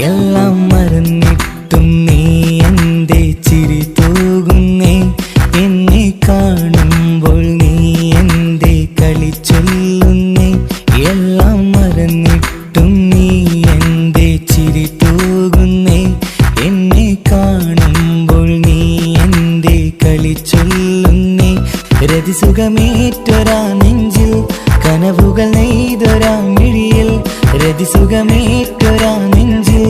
എല്ലാം മറന്നിട്ടും നീ എന്റെ ചിരി തൂകുന്നേ, എന്നെ കാണുമ്പോൾ നീ എന്റെ കളി ചൊല്ലുന്നേ. എല്ലാം മറന്നിട്ടും നീ എന്റെ ചിരി തൂകുന്നേ, എന്നെ കാണുമ്പോൾ നീ എന്റെ കളി ചൊല്ലുന്നേ. രതിസുഖമേറ്റൊരാ നെഞ്ചിൽ കനവുകൾ നെയ്തൊരാ മിഴിയിൽ, രതിസുഖമേറ്റൊരാ നെഞ്ചിൽ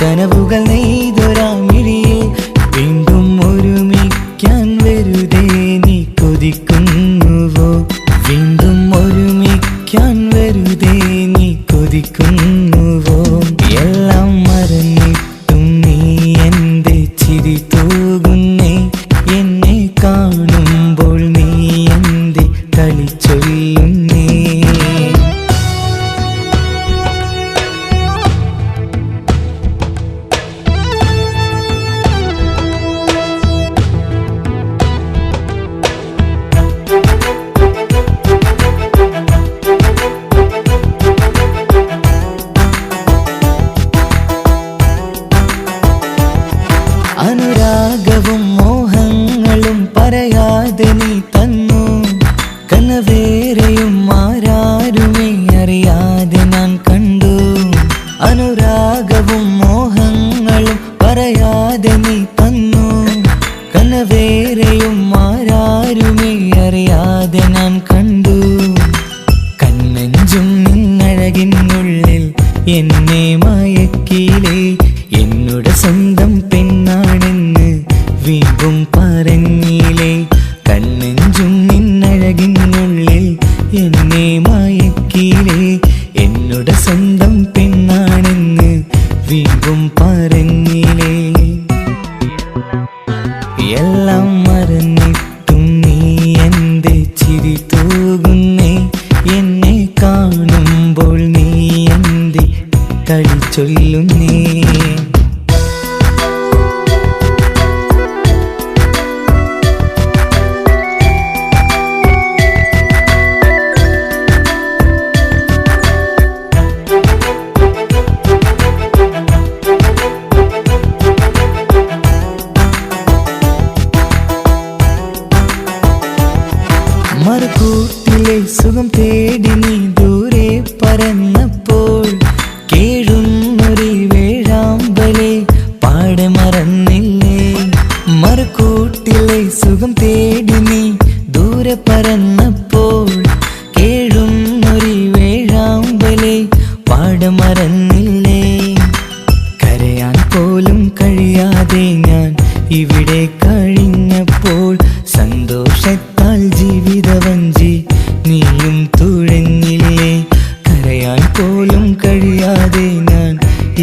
കനവുകൾ നെയ്തൊരാ മിഴിയിൽ. വീണ്ടും ഒരുമിക്കാൻ വെറുതെ നീ കൊതിക്കുന്നുവോ, വീണ്ടും ഒരുമിക്കാൻ വെറുതെ നീ കൊതിക്കുന്നുവോ. എല്ലാം മറന്നിട്ടും നീ എന്റെ ചിരി തൂകുന്നേ, എന്നെ കാണുമ്പോൾ നീ എന്റെ കളി ചൊല്ലുന്നേ. അനുരാഗവും മോഹങ്ങളും പറയാതെ നീ തന്നു, കനവേറെയും ആരാരുമേ അറിയാതെ ഞാൻ കണ്ടു. അനുരാഗവും മോഹങ്ങളും പറയാതെ നീ തന്നു, കനവേറെയും ആരാരുമേ അറിയാതെ ഞാൻ കണ്ടു. കണ്ണഞ്ചും നിന്നഴകിനുള്ളിൽ എന്നെ മയക്കിയിലേ, എന്നുടെ സ്വന്തം പെണ്ണാണെന്ന് വീണ്ടും പറഞ്ഞില്ലേ. കണ്ണെഞ്ചും നിന്നഴകിനുള്ളിൽ എന്നെ മയക്കിയില്ലേ, എന്നുടെ സ്വന്തം പെണ്ണാണെന്ന് വീണ്ടും പറഞ്ഞില്ലേ. എല്ലാം മറന്നിട്ടും നീ എന്റെ ചിരി തൂകുന്നേ, എന്നെ കാണുമ്പോൾ നീ എന്റെ കളി ചൊല്ലുന്നേ. മറുകൂട്ടിലെ സുഖം തേടി നീ ദൂരെ പറന്നപ്പോൾ, കേഴുന്നൊരു വേഴാമ്പലെ പാടെ മറന്നില്ലേ. മറുകൂട്ടിലെ സുഖം തേടി നീ ദൂരെ പറന്നപ്പോൾ, കേഴുന്നൊരു വേഴാമ്പലെ പാടെ മറന്നില്ലേ. കരയാൻ പോലും കഴിയാതെ ഞാൻ ഇവിടെ കഴിഞ്ഞപ്പോൾ, സന്തോഷത്താൽ ജീവിതവഞ്ചി നീയും തുഴഞ്ഞില്ലേ. കരയാൻ പോലും കഴിയാതെ ഞാൻ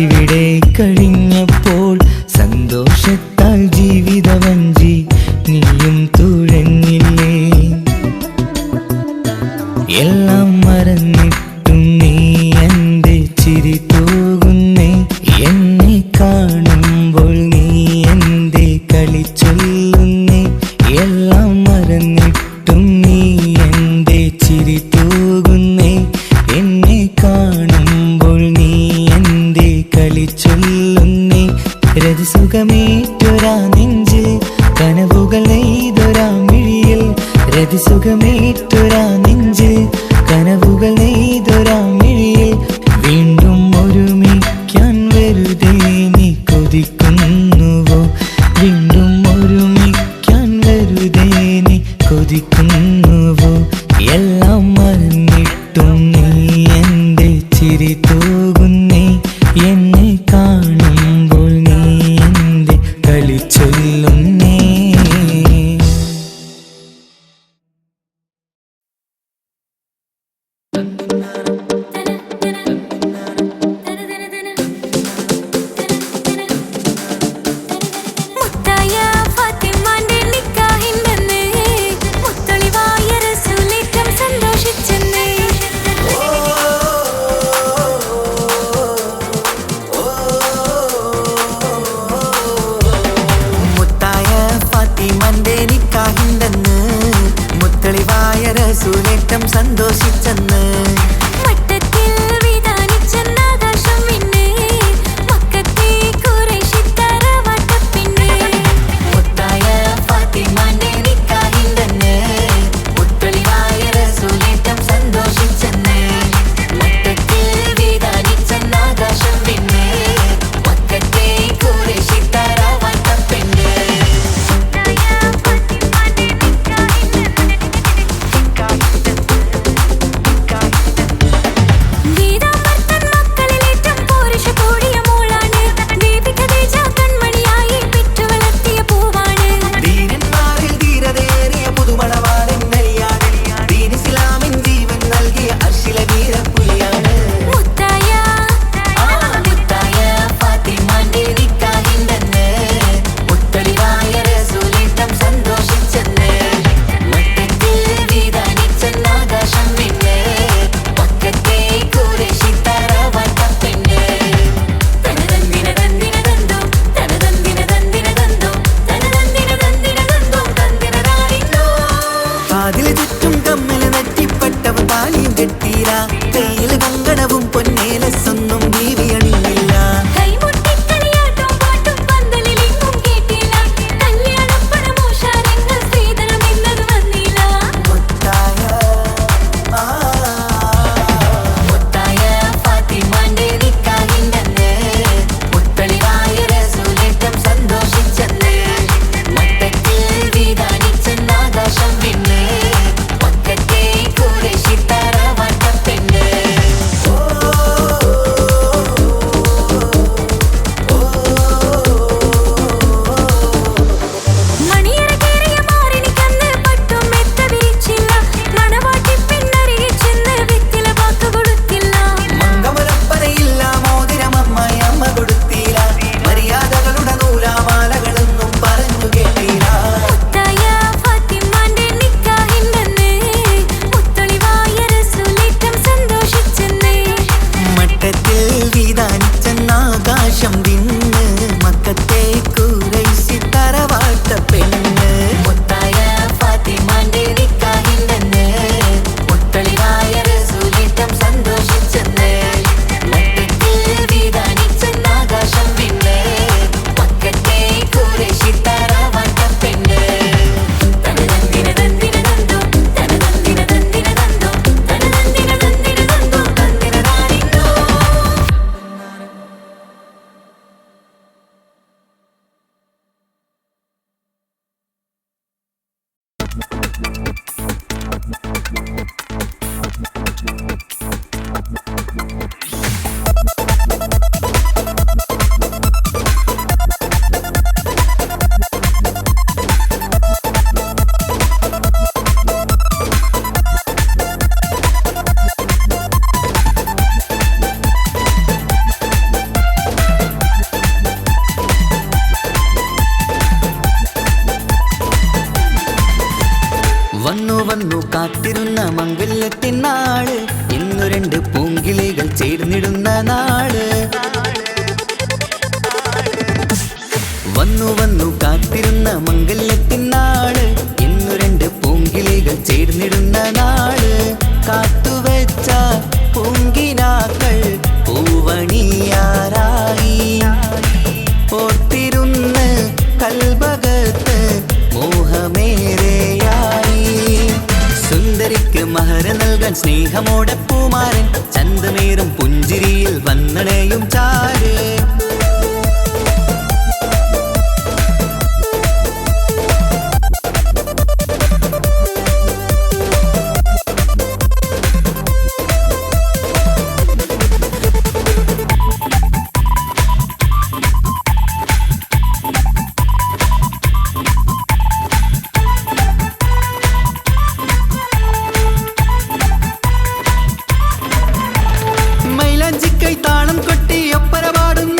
ഇവിടെ കഴിഞ്ഞപ്പോൾ, സന്തോഷത്താൽ ജീവിതവഞ്ചി നീയും തുഴഞ്ഞില്ലേ. എല്ലാം മറന്നിട്ടും നീ എന്റെ ചിരി തൂകുന്നേ, എന്നെ കാണുമ്പോൾ നീ എന്റെ കളി ചൊല്ലുന്നേ. എല്ലാം മറന്നിട്ടും നീ എന്റെ ചിരി തൂകുന്നേ, എന്നെ കാണുമ്പോൾ നീ എന്റെ കളി ചൊല്ലുന്നേ. രതിസുഖമേറ്റൊരാ നെഞ്ചിൽ കനവുകൾ നെയ്തൊരാ മിഴിയിൽ, രതിസുഖമേറ്റൊരാ നെഞ്ചിൽ കനവുകൾ നെയ്തൊരാ മിഴിയിൽ. വീണ്ടും ഒരുമിക്കാൻ വെറുതെ നീ കൊതിക്കുന്നുവോ, വീണ്ടും ഒരുമിക്കാൻ വെറുതെ നീ കൊതിക്കുന്നുവോ. റസൂലേറ്റം സന്തോഷിച്ചെന്ന് കയ്യിൽ കങ്കണവും പൊന്നേലസൊന്നും ബീവി അണിഞ്ഞില്ല ആകാശം വിണ്ണ് മക്കത്തെ ഖുറൈശി തറവാട്ട പെണ്ണ് മുത്തായ ഫാത്തിമാന്റെ നിക്കാഹിണ്ടെന്ന് മുത്തളിവായ റസൂലേറ്റം സന്തോഷിച്ചെന്ന് മക്കത്തിൽ വിധാനിച്ചെന്ന് ആകാശം വിണ്ണ് മക്കത്തെ ഖുറൈശി തറവാട്ട പെണ്ണ് തനതന്തിന തന്തിന തന്തോ തനതന്തിന തന്തിന തന്തോ തനതന്തിന തന്തിന തന്തോ തന്തിന താരിന്തോ. വന്നു വന്നു കാത്തിരുന്ന മംഗല്യത്തിനാള് ഇന്നു രണ്ട് പൂങ്കിളികൾ ചേർന്നിടുന്ന നാള് വന്നു വന്നു കാത്തിരുന്ന മംഗല്യത്തിനാള് ഇന്നു രണ്ട് പൂങ്കിളികൾ ചേർന്നിടുന്ന നാള് കാത്തുവെച്ച പൂങ്കിനാക്കൾ പൂവണിയാറായി ഓർത്തിരുന്ന് കൽബകത്ത് മോഹമേറെയായി സുന്ദരിക്ക് മഹർ നൽകാൻ സ്നേഹമോടെ പൂമാരൻ ചന്തമേറും പുഞ്ചിരിയിൽ വന്നണയും ചാര് താളം കൊട്ടി ഒപ്പര പാടുന്ന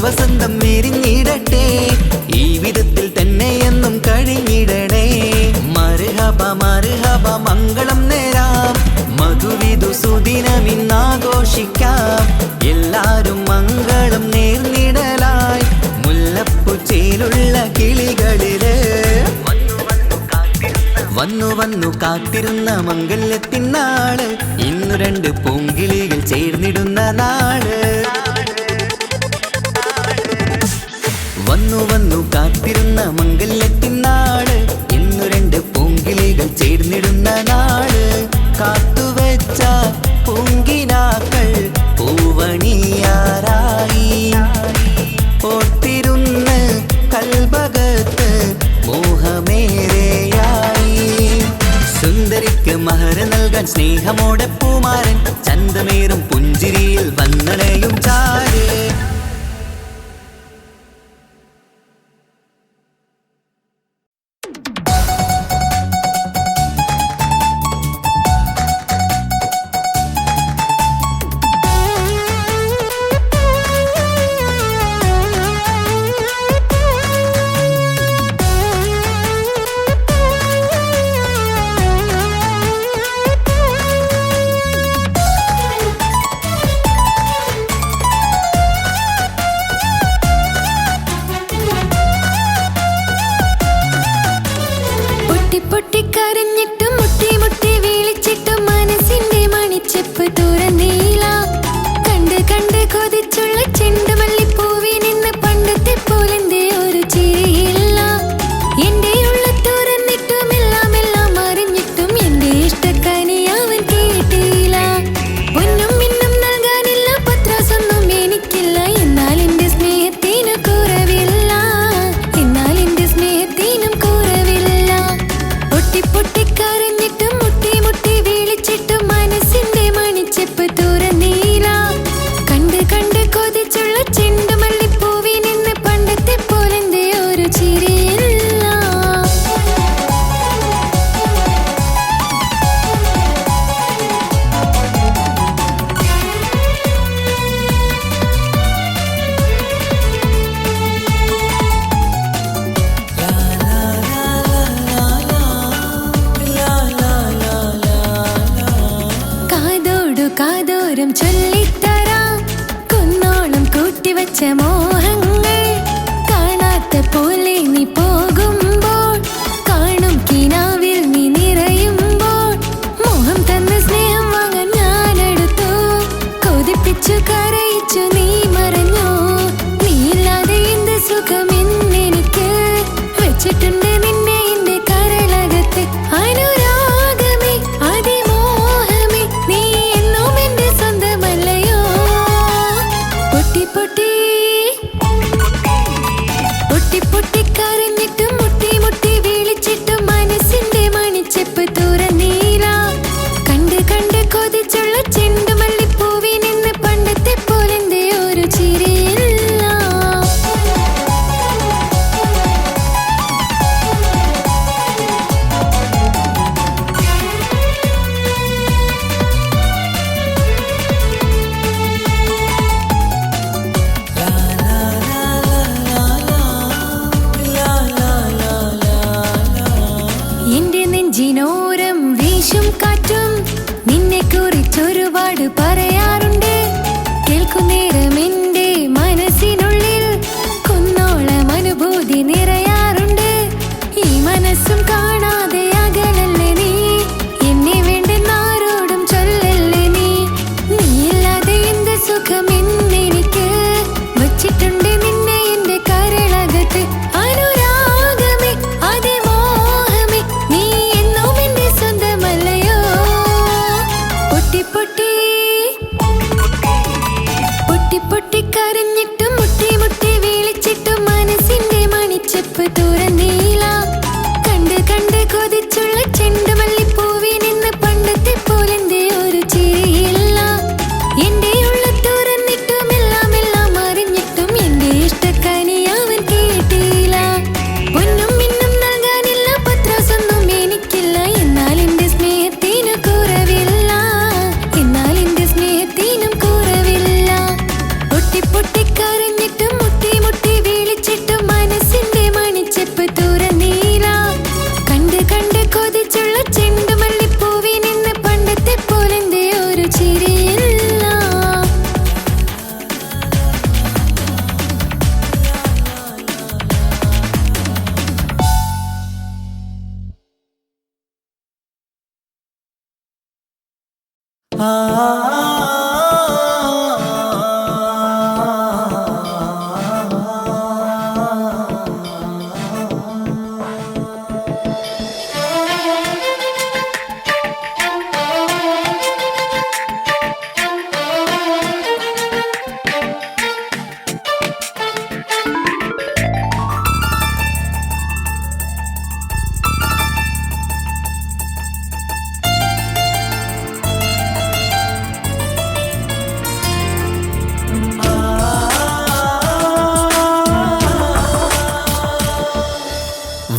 വസന്തം എരിഞ്ഞിടട്ടെ, ഈ വിധത്തിൽ തന്നെ എന്നും കഴിഞ്ഞിടണേ. മർഹബ മർഹബ മംഗളം നേരാം, മധുവിധു സുദിനമിന്നാഘോഷിക്കാം. എല്ലാരും മംഗളം നേർന്നിടലായി മുല്ലപ്പുച്ചയിലുള്ള കിളികളില് വന്നു വന്നു കാത്തിരുന്ന മംഗല്യത്തിനാള്, ഇന്നു രണ്ട് പൂങ്കിളികൾ ചേർന്നിടുന്ന നാള്. വന്നു വന്നു കാത്തിരുന്ന മംഗല്യത്തിനാള്, ഇന്നു രണ്ട് പൂങ്കിളികൾ ചേർന്നിടുന്ന നാള്. കാത്തുവെച്ച പൂങ്കിനാക്കൾ പൂവണിയാറായി, ഓർത്തിരുന്ന് കൽബകത്ത് മോഹമേറെയായി. സുന്ദരിക്ക് മഹർ നൽകാൻ സ്നേഹമോടെ പൂമാരൻ, ചന്തമേറും പുഞ്ചിരിയിൽ വന്നണയും ചാര്. പൊട്ടിക്കരഞ്ഞിട്ടും മുട്ടി മുട്ടി വീളിച്ചിട്ടും മനസ്സിന്റെ മണിച്ചെപ്പ് തുറന്നീല. കണ്ട് കണ്ട് കൊതിച്ചുള്ള ചെണ്ടുമല്ലിപ്പൂവിൽ നിന്ന് പണ്ടത്തെ പോലെന്റെ ഒരു ചിരിയില്ല. എന്റെ ഉള്ള തുറന്നിട്ടും എല്ലാം എല്ലാം അറിഞ്ഞിട്ടും എന്റെ ഇഷ്ടക്കനി അവൻ കേട്ടില്ല. ഒന്നും മിന്നും നൽകാനില്ല, പത്രാസൊന്നും എനിക്കില്ല. എന്നാൽ എന്റെ സ്നേഹത്തിന് കുറവില്ല, എന്നാൽ എന്റെ സ്നേഹത്തിനും കുറവില്ല. പൊട്ടിക്കരഞ്ഞിട്ടും മുട്ടി മുട്ടി വീളിച്ചിട്ടും മനസ്സിന്റെ മണിച്ചെപ്പ് തുറന്നീല. കണ്ട് കണ്ട് കൊതിച്ചുള്ള ചെണ്ടുമല്ലിപ്പൂവിൽ നിന്ന് പണ്ടത്തെ പോലെന്റെ ഒരു ചിരിയില്ല. കാതോടു കാതോരം ചൊല്ലിത്തരാം കുന്നോളം കൂട്ടിവച്ച മോഹങ്ങൾ. കാണാത്ത പോലെ നീ പോകുമ്പോൾ, കാണും കിനാവിൽ നീ നിറയുമ്പോൾ, മോഹം തന്ന സ്നേഹം വാങ്ങാൻ ഞാനെടുത്തു. കൊതിപ്പിച്ചു കരയിച്ചു നീ മറഞ്ഞു. നീയില്ലാതെ എന്ത് സുഖം എന്നെനിക്ക്, വെച്ചിട്ടുണ്ട് നിന്നെ എന്റെ കരളകത്ത്. അനുരാഗമേ അതിമോഹമേ, നീ എന്നും എന്റെ സ്വന്തമല്ലയോ. പൊട്ടി പൊട്ടി പൊട്ടി പൊട്ടിക്കരഞ്ഞിട്ടും മുട്ടി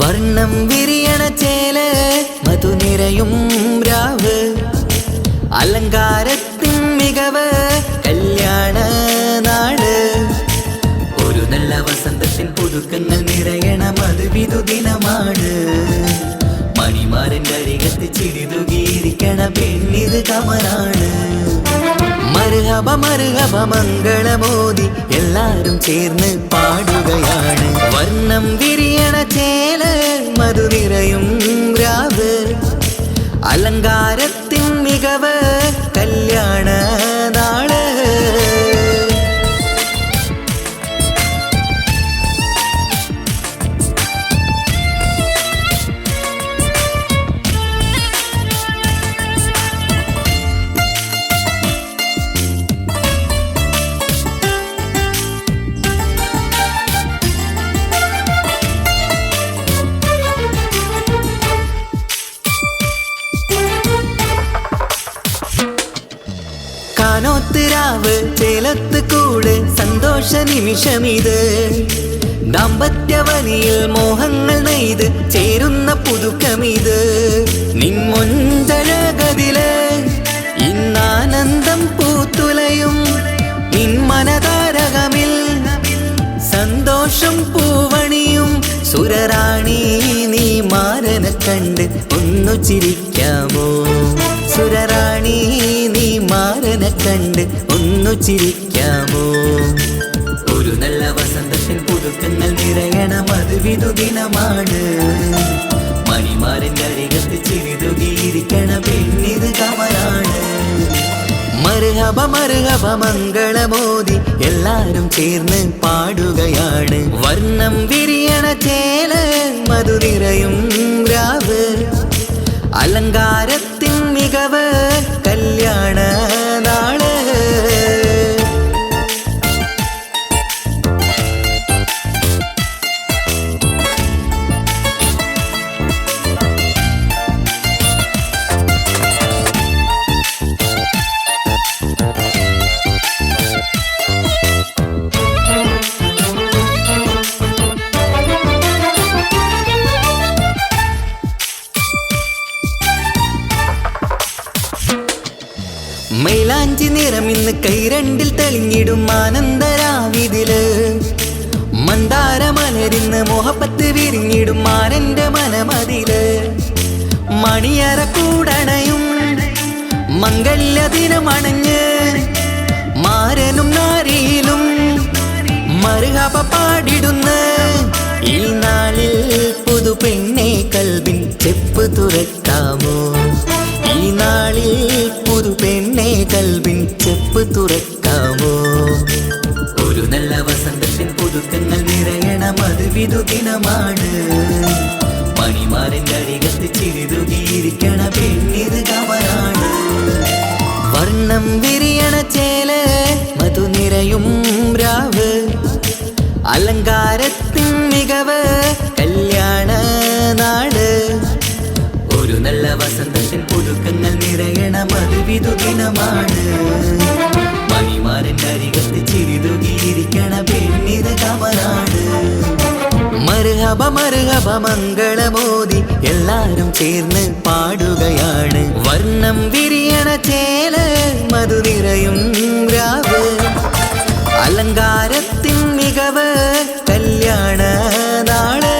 വർണ്ണം വിരിയണ ചേല മധുനിരയും രാവ് അലങ്കാരത്തിൻ മികവ് കല്യാണ നാട് ഒരു നല്ല വസന്തത്തിൻ പുതുക്കങ്ങൾ നിറയണ മധുവിധു ദിനമാണ് മണിമാരൻ്റെ അരികത്ത് ചിരിതുകിയിരിക്കണ പെണ്ണിത് കമലാണ് മർഹബ മർഹബ മംഗളമോദി എല്ലാരും ചേർന്ന് പാടുകയാണ് വർണ്ണം വിരിയണ ചേല മധുനിരയും രാവ് അലങ്കാരത്തിൻ മികവ് കല്യാണ നാള് കാനോത്തിരാവ് ചേലത്ത് കൂട് സന്തോഷ നിമിഷമിത് ദാമ്പത്യവനിയിൽ മോഹങ്ങൾ നെയ്ത് ചേരുന്ന പുതുക്കമിത് നിൻമൊഞ്ചഴകതില് ഇന്നാനന്ദം പൂത്തുലയും നിൻ മനതാരകമിൽ സന്തോഷം പൂവണിയും സുരറാണി നീ മാരനെ കണ്ട് ഒന്നു ചിരിക്കാമോ സുരറാണി നീ മാരനെ കണ്ട് ഒന്നു ചിരിക്കാമോ ഒരു നല്ല വസന്തത്തിൽ പുതുക്കങ്ങൾ നിറയണ മധുവിധു ദിനമാണ് മണിമാരൻ്റെ അരികത്ത് ചിരിതുകിയിരിക്കണ പെണ്ണിത് കമലാണ് മർഹബ മർഹബ മംഗളമോദി എല്ലാരും ചേർന്ന് പാടുകയാണ് വർണ്ണം വിരിയണ ചേല മധുനിരയും രാവ് അലങ്കാരത്തിൻ മികവ് കല്യാണ നാള് മൈലാഞ്ചി നിറമിന്ന് കൈരണ്ടിൽ തെളിഞ്ഞിടും ആനന്ദരാവിതില് മന്ദാരമലരിന്ന് മോഹപ്പത്ത് വിരിഞ്ഞിടും മാരന്റെ മനമതില് മണിയറ കൂടണയും മംഗല്യദിനമണഞ്ഞ് മാരനും നാരിയിലും മർഹബ പാടിടുന്ന ഈ നാളിൽ പുതു പെണ്ണെ കൽവിൻ ചെപ്പ് തുറക്കാമോ ഈ നാളിൽ പുതു പെണ്ണെ കൽവിൻ ചെപ്പ് തുറക്കാമോ ഒരു നല്ല വസന്തത്തിൻ പുതുക്കങ്ങൾ നിറയണ മധുവിധു ദിനമാണ് മണിമാരൻ്റെ അരികത്ത് ചിരിതുകിയിരിക്കണ പെണ്ണിത് കമലാണ് വർണ്ണം വിരിയണ ചേല മധുനിരയും രാവ് അലങ്കാരത്തിൻ മികവ് കല്യാണ നാട് ഒരു നല്ല വസന്തത്തിൽ പുതുക്കങ്ങൾ നിറയണ മധുവിധു ദിനമാണ് മണിമാരൻ്റെ അരികത്ത് ചിരിതുകിയിരിക്കണ പെണ്ണിത് കമലാണ് മർഹബ മർഹബ മംഗളമോദി എല്ലാരും ചേർന്ന് പാടുകയാണ് വർണ്ണം വിരിയണ ചേല മധുനിരയും രാവ് അലങ്കാരത്തിൻ മികവ് കല്യാണ നാള്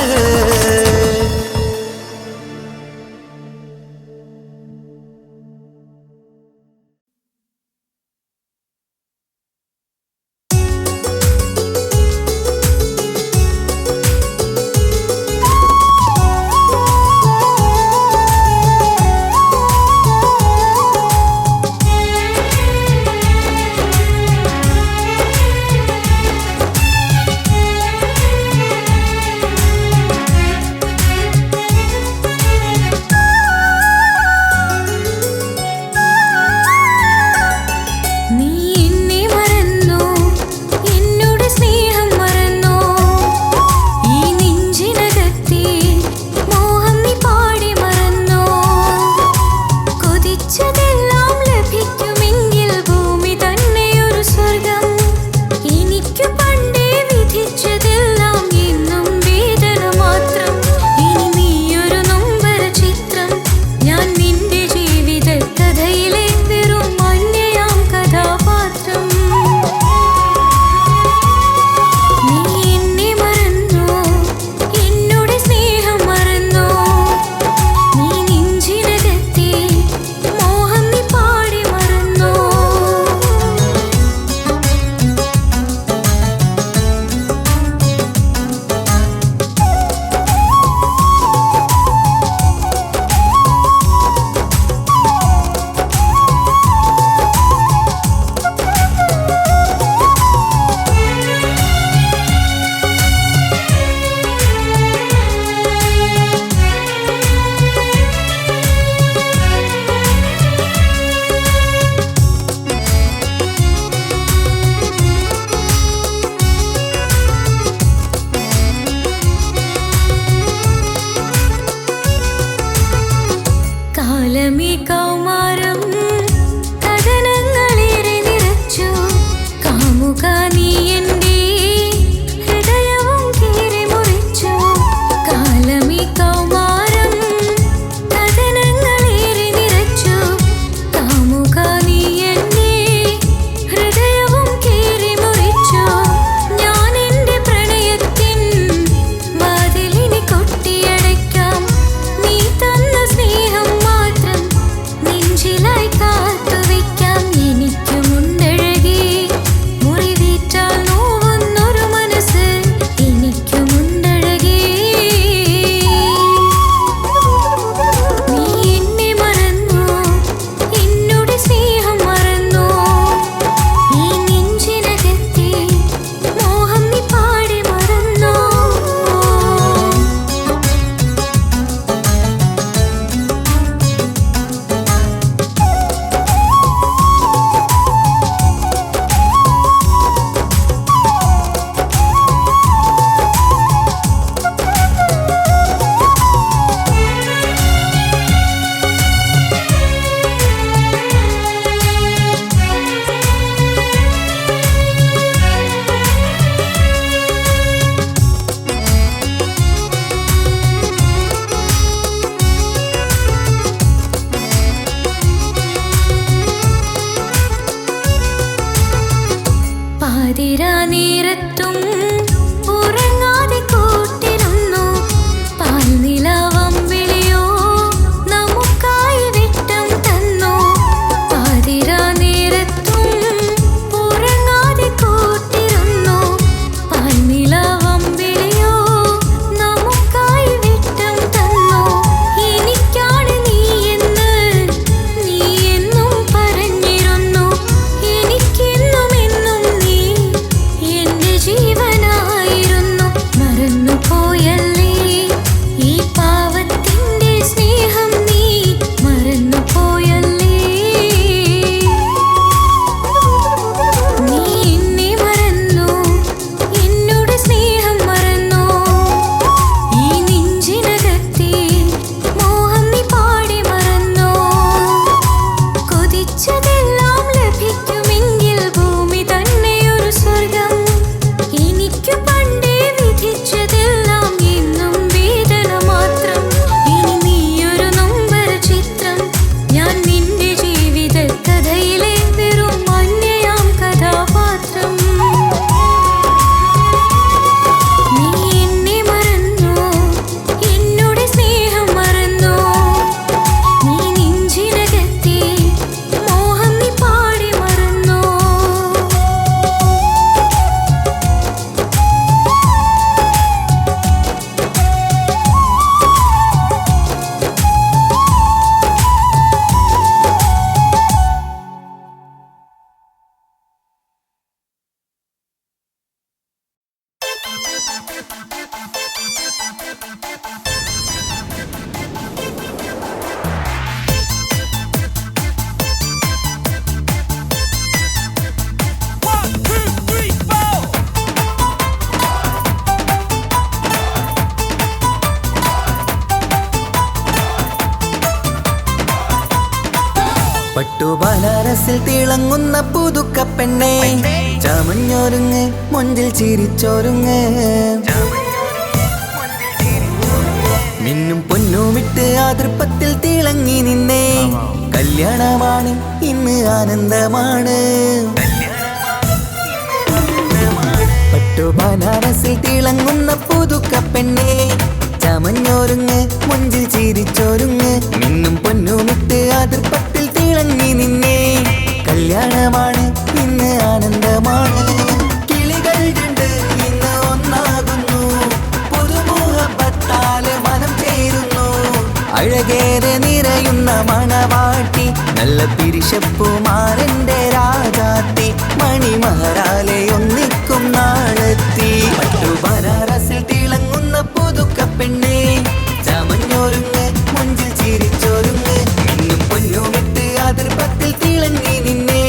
പാതിരാ നേരത്തും ഉറങ്ങാതെ കൂട്ടിരുന്നു പാൽനിലാവം വിളിയോ നമുക്കായി വെട്ടം തന്നു പാതിരാ നേരത്തും ഉറങ്ങാതെ കൂട്ടിരുന്നു പാൽനിലാവം വിളിയോ നമുക്കായി വെട്ടം തന്നു എനിക്കാണ് നീ എന്നും പറഞ്ഞിരുന്നു എനിക്കെന്നും എന്നും നീ എന്റെ ജീവനായിരുന്നു മറന്നു പോയല്ലേ ഈ പാവത്തിന്റെ സ്നേഹം നീ മറന്നു പോയല്ലേ നീ എന്നെ മറന്നു എന്നോട് സ്നേഹം മറന്നു ഈ നെഞ്ചിനകത്തെ മോഹം നീ പാടി മറന്നു കൊതിച്ചതെല്ലാം ലഭിക്കുമെങ്കിൽ ഭൂമി തന്നെയൊരു സ്വർഗം എനിക്ക് പണ്ടേ വിധിച്ചതെല്ലാം എന്നും വേദന മാത്രം ഇനി നീയൊരു നൊമ്പര ചിത്രം ഞാൻ നിന്റെ ജീവിത കഥയിലെ വെറും അന്യയാം കഥാപാത്രം നീ എന്നെ മറന്നു എന്നോട് സ്നേഹം മറന്നു നീ നെഞ്ചിനകത്തെ മോഹം നീ പാടി മറന്നു പട്ടുബനാരസിൽ തിളങ്ങുന്ന പുതുക്കപ്പെണ്ണെ ചമഞ്ഞൊരുങ്ങ് മുഞ്ചിൽ ചിരിച്ചൊരുങ്ങ് മിന്നും പൊന്നുമിട്ട് ആതൃപ്പത്തിൽ തിളങ്ങി നിന്നേ കല്യാണമാണ് ഇന്ന് ആനന്ദമാണ് പട്ടുബനാരസിൽ തിളങ്ങുന്ന പുതുക്കപ്പെണ്ണെ ചമഞ്ഞൊരുങ്ങ് മുഞ്ചിൽ ചിരിച്ചൊരുങ്ങ് മിന്നും പൊന്നുമിട്ട് ആതൃപ്പത്തിൽ തിളങ്ങി നിന്നേ കല്യാണമാണ് ഇന്ന് ആനന്ദമാണ് കിളികൾ രണ്ട് ഇന്ന് ഒന്നാകുന്നു പുതുമുഖത്താല് മനം ചേരുന്നു അഴകേറെ നിറയുന്ന മണവാട്ടി നല്ല പിരിശപ്പുമാരന്റെ രാജാത്തി മണിമഹറാലെ ഒന്നിക്കും നാളെത്തി പട്ടുബനാരസിൽ തിളങ്ങുന്ന പുതുക്കപ്പെണ്ണെ ചമഞ്ഞൊരുങ്ങ് മുഞ്ചിൽ ചിരിച്ചൊരുങ്ങ് മിന്നും പൊന്നുമിട്ട് ആതൃപ്പത്തിൽ തിളങ്ങി നിന്നേ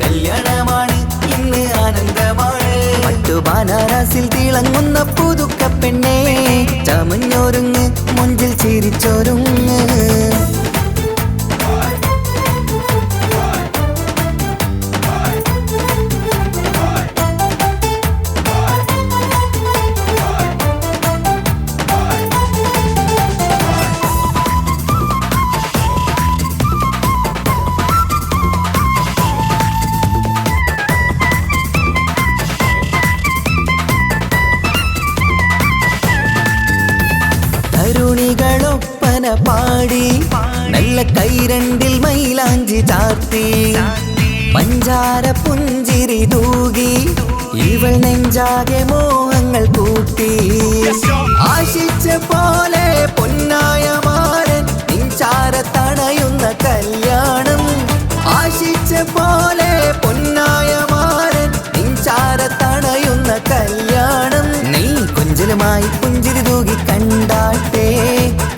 കല്യാണമാണ് ഇന്ന് ആനന്ദമാണ് പട്ടുബനാരസിൽ തിളങ്ങുന്ന പുതുക്കപ്പെണ്ണെ ചമഞ്ഞൊരുങ്ങ് മുഞ്ചിൽ ചിരിച്ചൊരുങ്ങ് തരുണികളൊപ്പന പാടി നല്ല കൈരണ്ടിൽ മൈലാഞ്ചി ചാർത്തി പഞ്ചാര പുഞ്ചിരി തൂകി ഇവൾ നെഞ്ചാകെ മോഹങ്ങൾ കൂട്ടി ആശിച്ച പോലെ പൊന്നായ മാരൻ നിഞ്ചാര തണയുന്ന കല്യാണം ആശിച്ച പോലെ പൊന്നായ മാരൻ നിഞ്ചാര തണയുന്ന കല്യാണം നീ കൊഞ്ചലുമായി പുഞ്ചിരി തൂകി കണ്ടാട്ടെ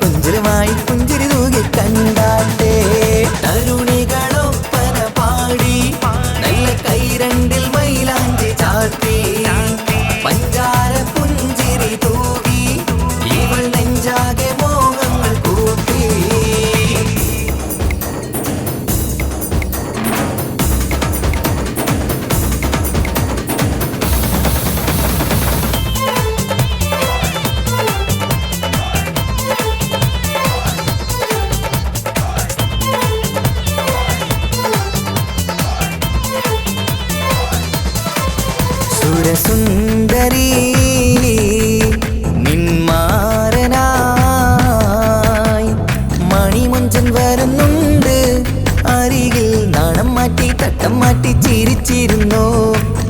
കൊഞ്ചലുമായി പുഞ്ചിരി തൂകി കണ്ടാട്ടെ തരുണികളൊപ്പന പാടി നല്ല കൈരണ്ടിൽ മൈലാഞ്ചി ചാർത്തി പഞ്ചാര പുഞ്ചിരി തൂകി ഇവൾ നെഞ്ചാകെ മോഹങ്ങൾ കൂട്ടി തട്ടം മാറ്റി ചിരിച്ചിരുന്നു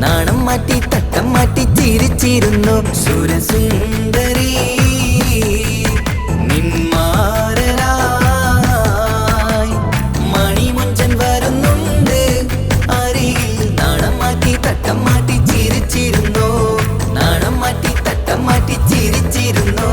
നാണം മാറ്റി തട്ടം മാറ്റി ചിരിച്ചിരുന്നു സുരസുന്ദരി നിന്മാരനായി മണിമുഞ്ചൻ വരുന്നുണ്ട് അരികിൽ നാണം മാറ്റി തട്ടം മാറ്റി ചിരിച്ചിരുന്നു നാണം മാറ്റി തട്ടം മാറ്റി ചിരിച്ചിരുന്നു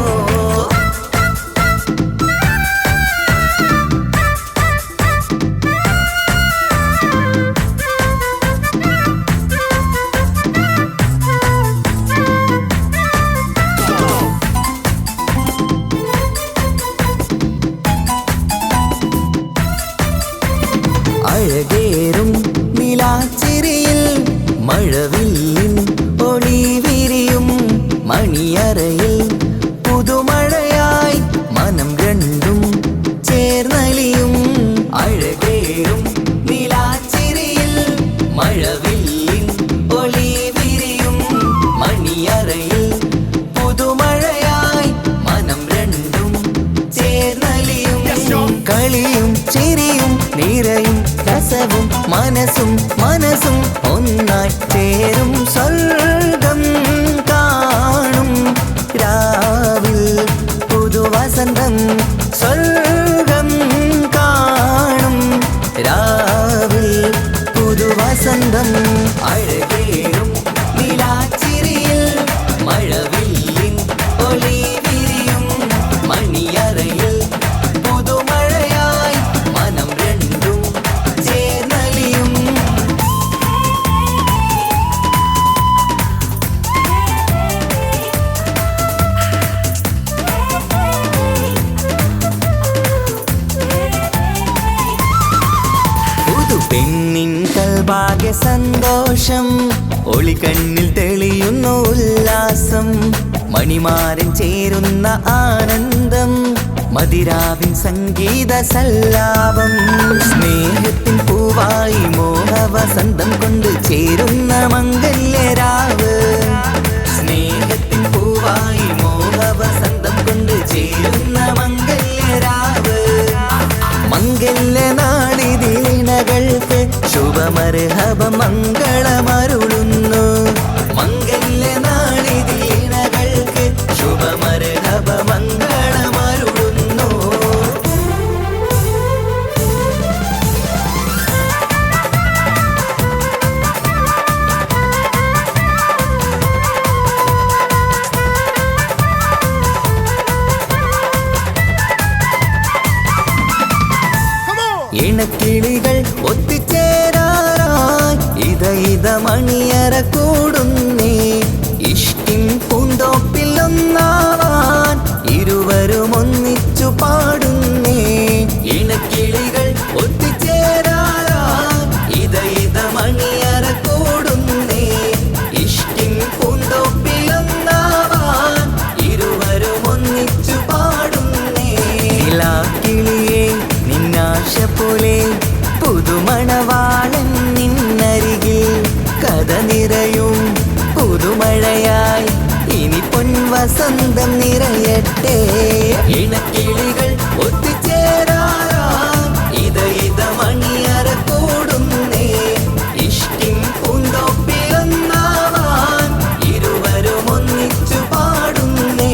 അഴകേറും നിലാച്ചിരിയിൽ മഴവില്ലിൻ ഒളി വിരിയും മണിയറയിൽ പുതുമഴയായി മനം രണ്ടും ചേർന്നലിയും അഴകേറും നിലാച്ചിരിയിൽ മഴവില്ലിൻ ഒളി വിരിയും മണിയറയിൽ പുതുമഴയായി മനം രണ്ടും ചേർന്നലിയും കളിയും ചിരിയും നിറയും രസവും മനസ്സും മനസ്സും ഒന്നായി ചേരും സ്വർഗം കാണും രാവിൽ പുതുവസന്തം സ്വർഗം കാണും രാവിൽ പുതുവസന്തം അഴകേറും നിലാച്ചിരിയിൽ മഴവില്ലിൻ ഒളി വിരിയും മണിയറയിൽ പുതുമഴയായി മനം രണ്ടും ചേർന്നലിയും പുതു പെണ്ണിൻ കൽഭാഗ്യ സന്തോഷം ഒളികണ്ണിൽ തെളിയുന്നു ഉല്ലാസം മണിമാരൻ ചേരുന്ന ആനന്ദം മതിരാവിൻ സംഗീത സല്ലാപം സ്നേഹത്തിൻ പൂവായി മോഹവസന്തം കൊണ്ട് ചേരുന്ന മംഗല്യരാവ് സ്നേഹത്തിൻ പൂവായി മോഹവസന്തം കൊണ്ട് ചേരുന്ന മംഗല്യരാവ് മംഗല്യനാളിതീണകൾക്ക് ശുഭമർഹബ മംഗളമരുളുന്നു മംഗല്യനാളിതീണകൾക്ക് ശുഭമർഹബ മംഗളമരുളുന്നു ഇണക്കിളികൾ ഒത്തുചേരാറായി ഇത മണിയറ കൂടുന്നേ ഇഷ്ടിൻ പൂന്തോപ്പിൽ ഒന്നാവാൻ ഇരുവരും ഒന്നിച്ചു പാടുന്നേ ഇണക്കിളികൾ ഒത്തുചേരാറായി ഇത മണിയറ കൂടുന്നേ ഇഷ്ടിൻ പൂന്തോപ്പിൽ ഒന്നാവാൻ ഇരുവരും ഒന്നിച്ചു പാടുന്നേ കിളിയേ നിന്നാശ പോലെ പുതുമണവാളൻ നിന്നരികിൽ കഥ നിറയും പുതുമഴയായി ഇനി പൊൻവസന്തം നിറയട്ടെ ഇണക്കിളികൾ ഒത്തുചേരാറാം ഇത മണിയറ കൂടുന്നേ ഇഷ്ടിൻ പൂന്തോപ്പിലൊന്നാവാൻ ഇരുവരും ഒന്നിച്ചു പാടുന്നേ.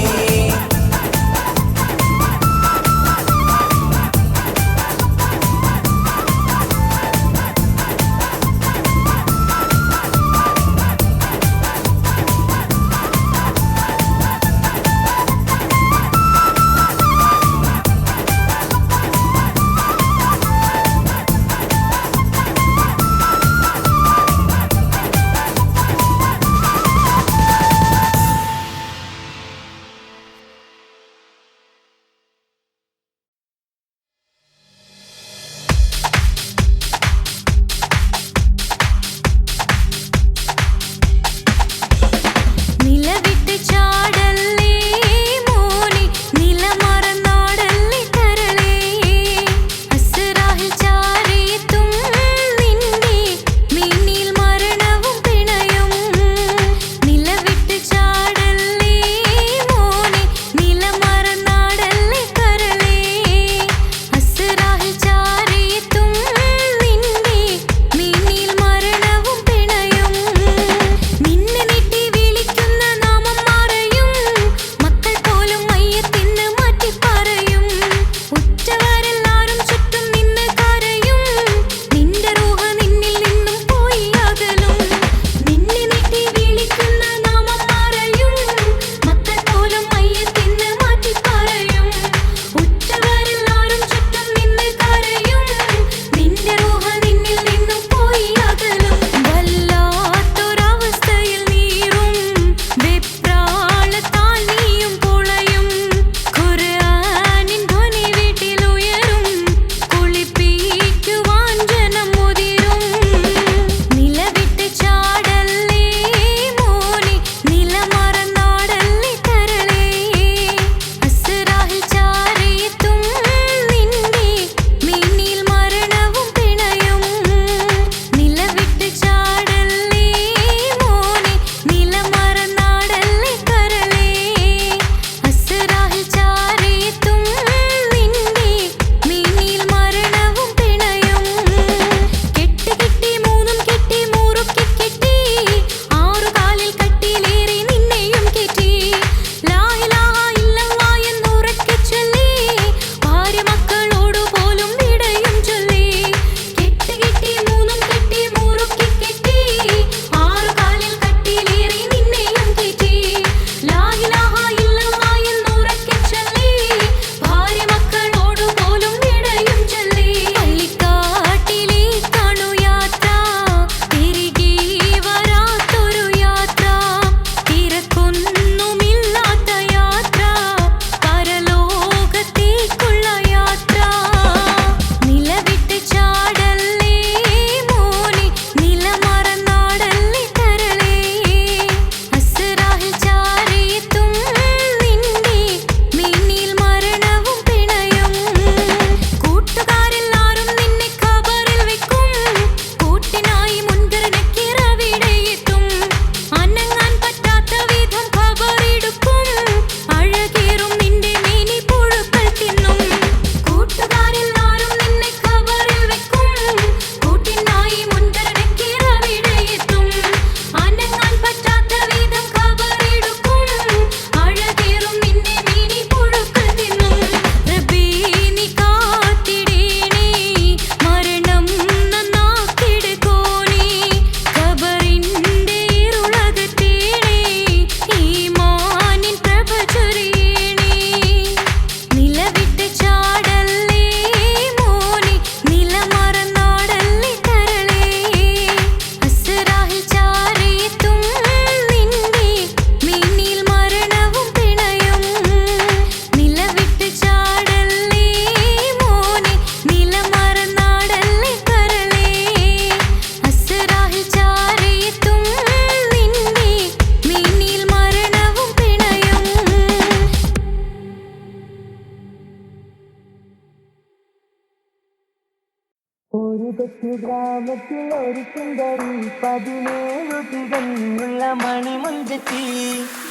ഒരു കൊച്ചു ഗ്രാമത്തിൽ ഒരു സുന്ദരി 17 തികഞ്ഞുള്ള മണിമുഞ്ചത്തി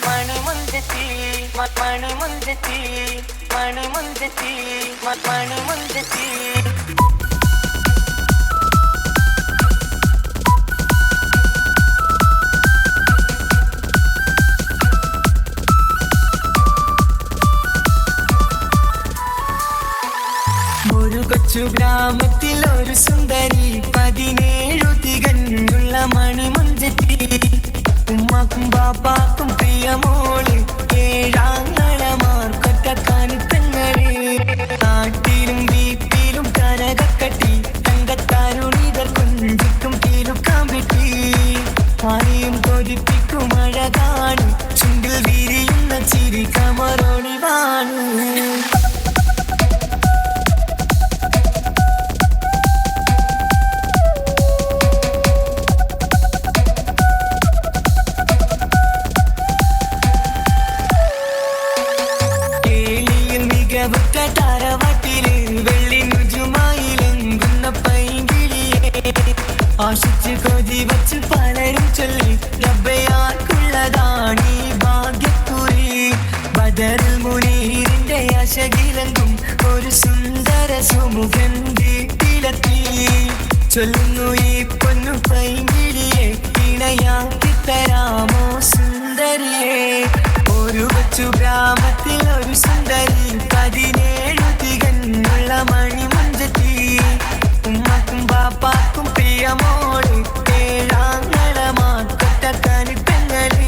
മണിമുഞ്ചത്തി മണിമുഞ്ചത്തി മണിമുഞ്ചത്തി മണിമുഞ്ചത്തി ഒരു കൊച്ചു ഗ്രാമത്തിൽ ഒരു സുന്ദരി 17 തികഞ്ഞുള്ള മണിമുഞ്ചത്തി ഉമ്മാക്കും ബാപ്പാക്കും പ്രിയമോള് ഏഴാങ്ങളമാർക്കൊറ്റക്കാനിപ്പെങ്ങള് നാട്ടിലും വീട്ടിലും കനകക്കട്ടി തങ്കത്താരുണിതർ കുഞ്ചിക്കും കീലുക്കാൻ പറ്റി ആരെയും കൊതിപ്പിക്കും അഴകാണ് ചുണ്ടിൽ വിരിയുന്ന ചിരി കമറൊളിവാണ് താരവാട്ടില് വെള്ളിനുജുമായിലെങ്കുന്ന പൈങ്കിളിയെ ആശിച്ച് കൊതി വച്ച് പലരും ചൊല്ലി റബ്ബയാർക്കുള്ളതാണ് ഈ ഭാഗ്യക്കുറി ബദറുൽ മുനീറിന്റെ ആശകിലെങ്കും ഒരു സുന്ദര സുമുഖൻ വീട്ടിലെത്തി ചൊല്ലുന്നു ഈ പൊന്നു പൈങ്കിളിയെ ഇണയാക്കി തരാമോ സുന്ദരിയെ ഒരു കൊച്ചു ഗ്രാമത്തിൽ ഒരു സുന്ദരി 17 തികഞ്ഞുള്ള മണിമുഞ്ചത്തി ഉമ്മാക്കും ബാപ്പാക്കും പ്രിയമോള് ഏഴാങ്ങളമാർക്കൊറ്റക്കാനിപ്പെങ്ങള്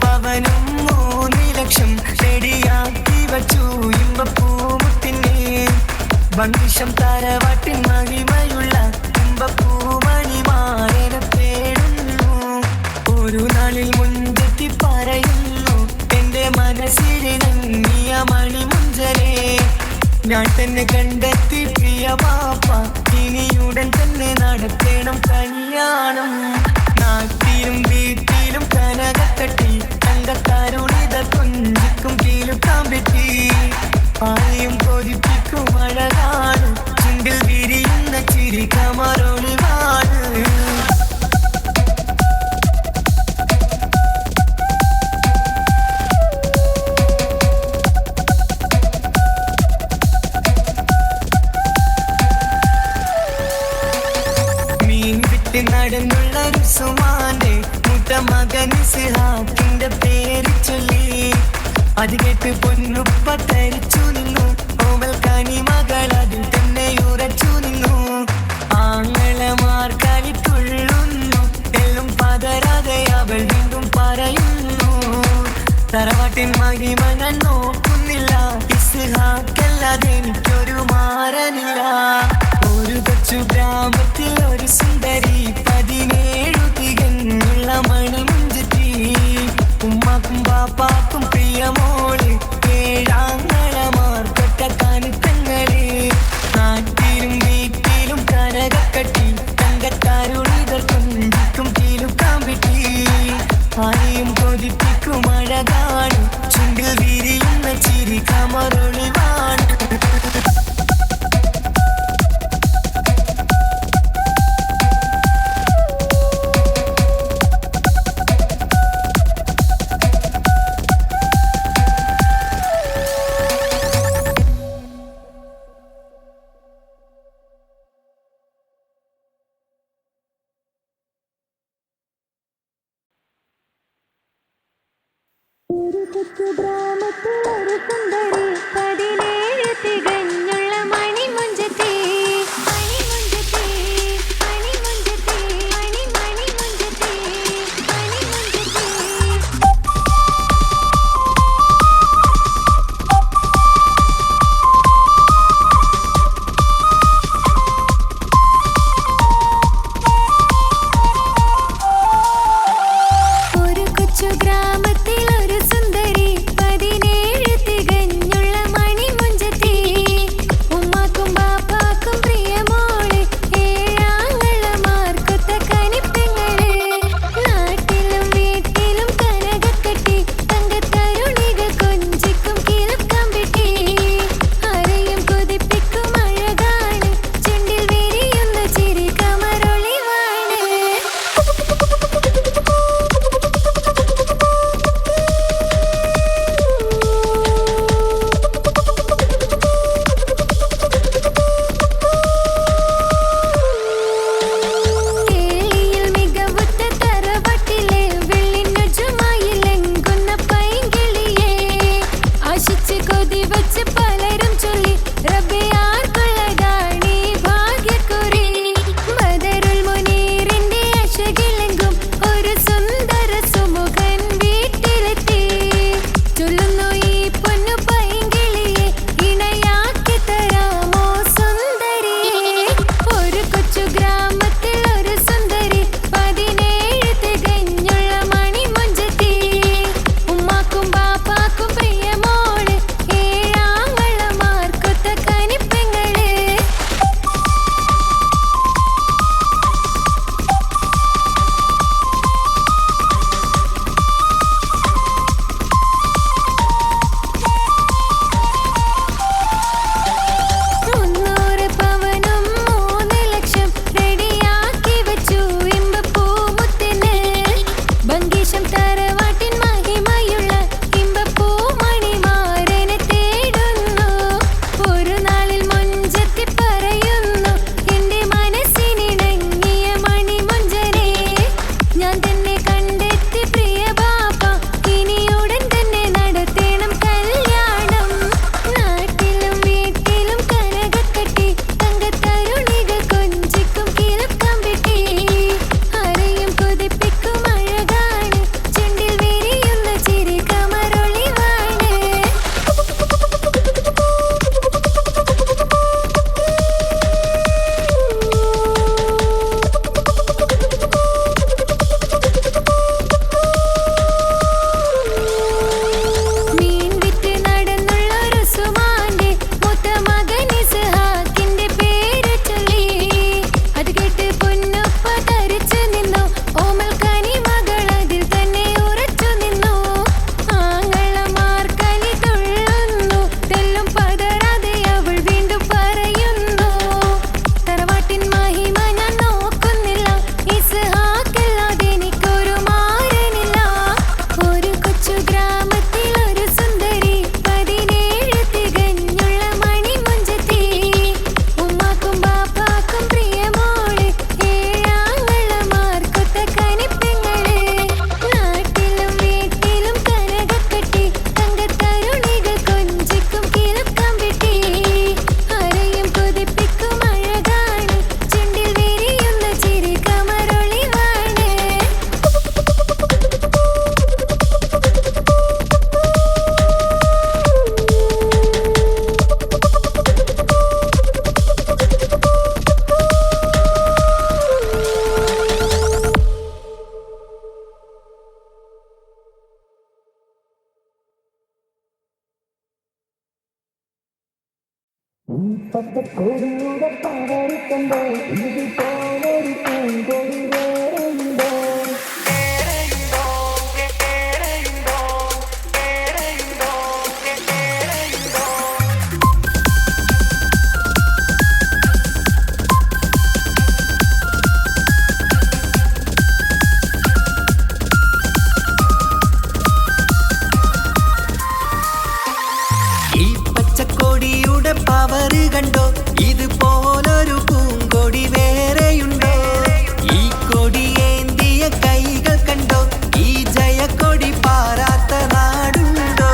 പവനും 3 ലക്ഷം റെഡിയാക്കി വച്ചു ഇമ്പപ്പൂമുട്ടിനെ ഭംഗിഷം താരവാട്ടിൻ മഹിമയുള്ള ഇമ്പപ്പൂമണിമാരനെ തേടുന്നു ഒരു നാളിൽ മുഞ്ചത്തി പറയുന്നു എന്റെ മനസ്സിലിണങ്ങിയ മണിമുഞ്ചലേ ഞാൻ തന്നെ കണ്ടെത്തി പ്രിയ ബാപ്പ ഇനിയുടൻ തന്നെ നടത്തണം കല്യാണം നാട്ടിലും വീട്ടിലും കനകക്കട്ടി തങ്കത്താരുണിതർ കൊഞ്ചിക്കും കീലുക്കാൻ പറ്റി ആരെയും കൊതിപ്പിക്കും അഴകാണ് ചുണ്ടിൽ വിരിയുന്ന ചിരി കമറൊളിവാണ് മീൻ വിട്ട് നടന്നുള്ള റുസുമാന്റെ മുട്ട മകൻ ഇസ്ഹാഖിന്റെ പേര് ചൊല്ലി അത് കേട്ട് പൊന്നുപ്പ തരിച്ചു നിന്നു ഓമൽ കനി മകൾ അതിൽ തന്നെ ഉറച്ചു നിന്നു ആങ്ങളമാർ കളിത്തുള്ളുന്നു എല്ലും പതരാതെ അവൾ വീണ്ടും പറയുന്നു തറവാട്ടിൻ മഹിമ ഞാൻ നോക്കുന്നില്ല ഇസ്ഹാഖല്ലാതെ എനിക്കൊരു മാറനില്ല ഒരു കൊച്ചു ഗ്രാമത്തിൽ ഒരു സുന്ദരി 17 തികഞ്ഞുള്ള മണിമുഞ്ചത്തി ഉമ്മാക്കും ബാപ്പാക്കും പ്രിയമോള് ഏഴാങ്ങളമാർക്കൊറ്റക്കാനിപ്പെങ്ങള് നാട്ടിലും വീട്ടിലും കനകക്കട്ടി തങ്കത്താരുണിതർ കൊഞ്ചിക്കും കീലുക്കാൻ പറ്റി ആരെയും കൊതിപ്പിക്കും അഴകാണ് ചുണ്ടിൽ വിരിയുന്ന ചിരി കമറൊളിവാണ് പച്ചക്കോടിയുടെ പാവരിക്കണ്ടോ ഇതുപോലൊരു പൂങ്കൊടി വേറെയുണ്ടോ? ഈ പച്ചക്കൊടിയുടെ പവറ് കണ്ടോ ഇതുപോലൊരു പൂങ്കൊടി വേറെയുണ്ടോ? ഈ കൊടിയേന്തിയ കൈകൾ കണ്ടോ ഈ ജയക്കൊടി പാറാത്ത നാടുണ്ടോ?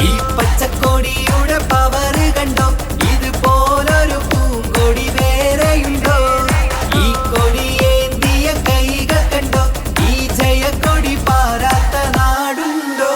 ഈ പച്ചക്കൊടിയുടെ പവറ് കണ്ടോ ഇതുപോലൊരു പൂങ്കൊടി വേറെയുണ്ടോ? ഈ കൊടിയേന്തിയ കൈകൾ കണ്ടോ ഈ ജയക്കൊടി പാറാത്ത നാടുണ്ടോ?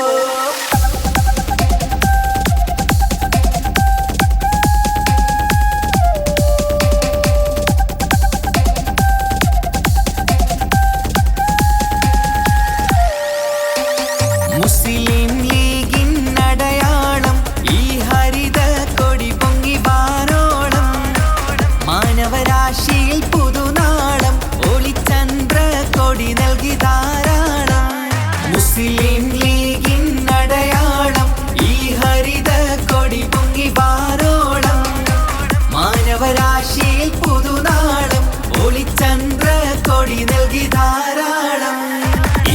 മുസ്ലിം ലീഗിൻ അടയാളം ഈ ഹരിത കൊടി പൊങ്ങി വാനോളം മാനവരാശിയിൽ പുതുനാളം ഒളിച്ചന്ദ്ര കൊടി നൽകി ധാരാളം. മുസ്ലിം ലീഗിൻ അടയാളം ഈ ഹരിത കൊടി പൊങ്ങി വാനോളം മാനവരാശിയിൽ പുതുനാളം ഒളിച്ചന്ദ്ര കൊടി നൽകി ധാരാളം.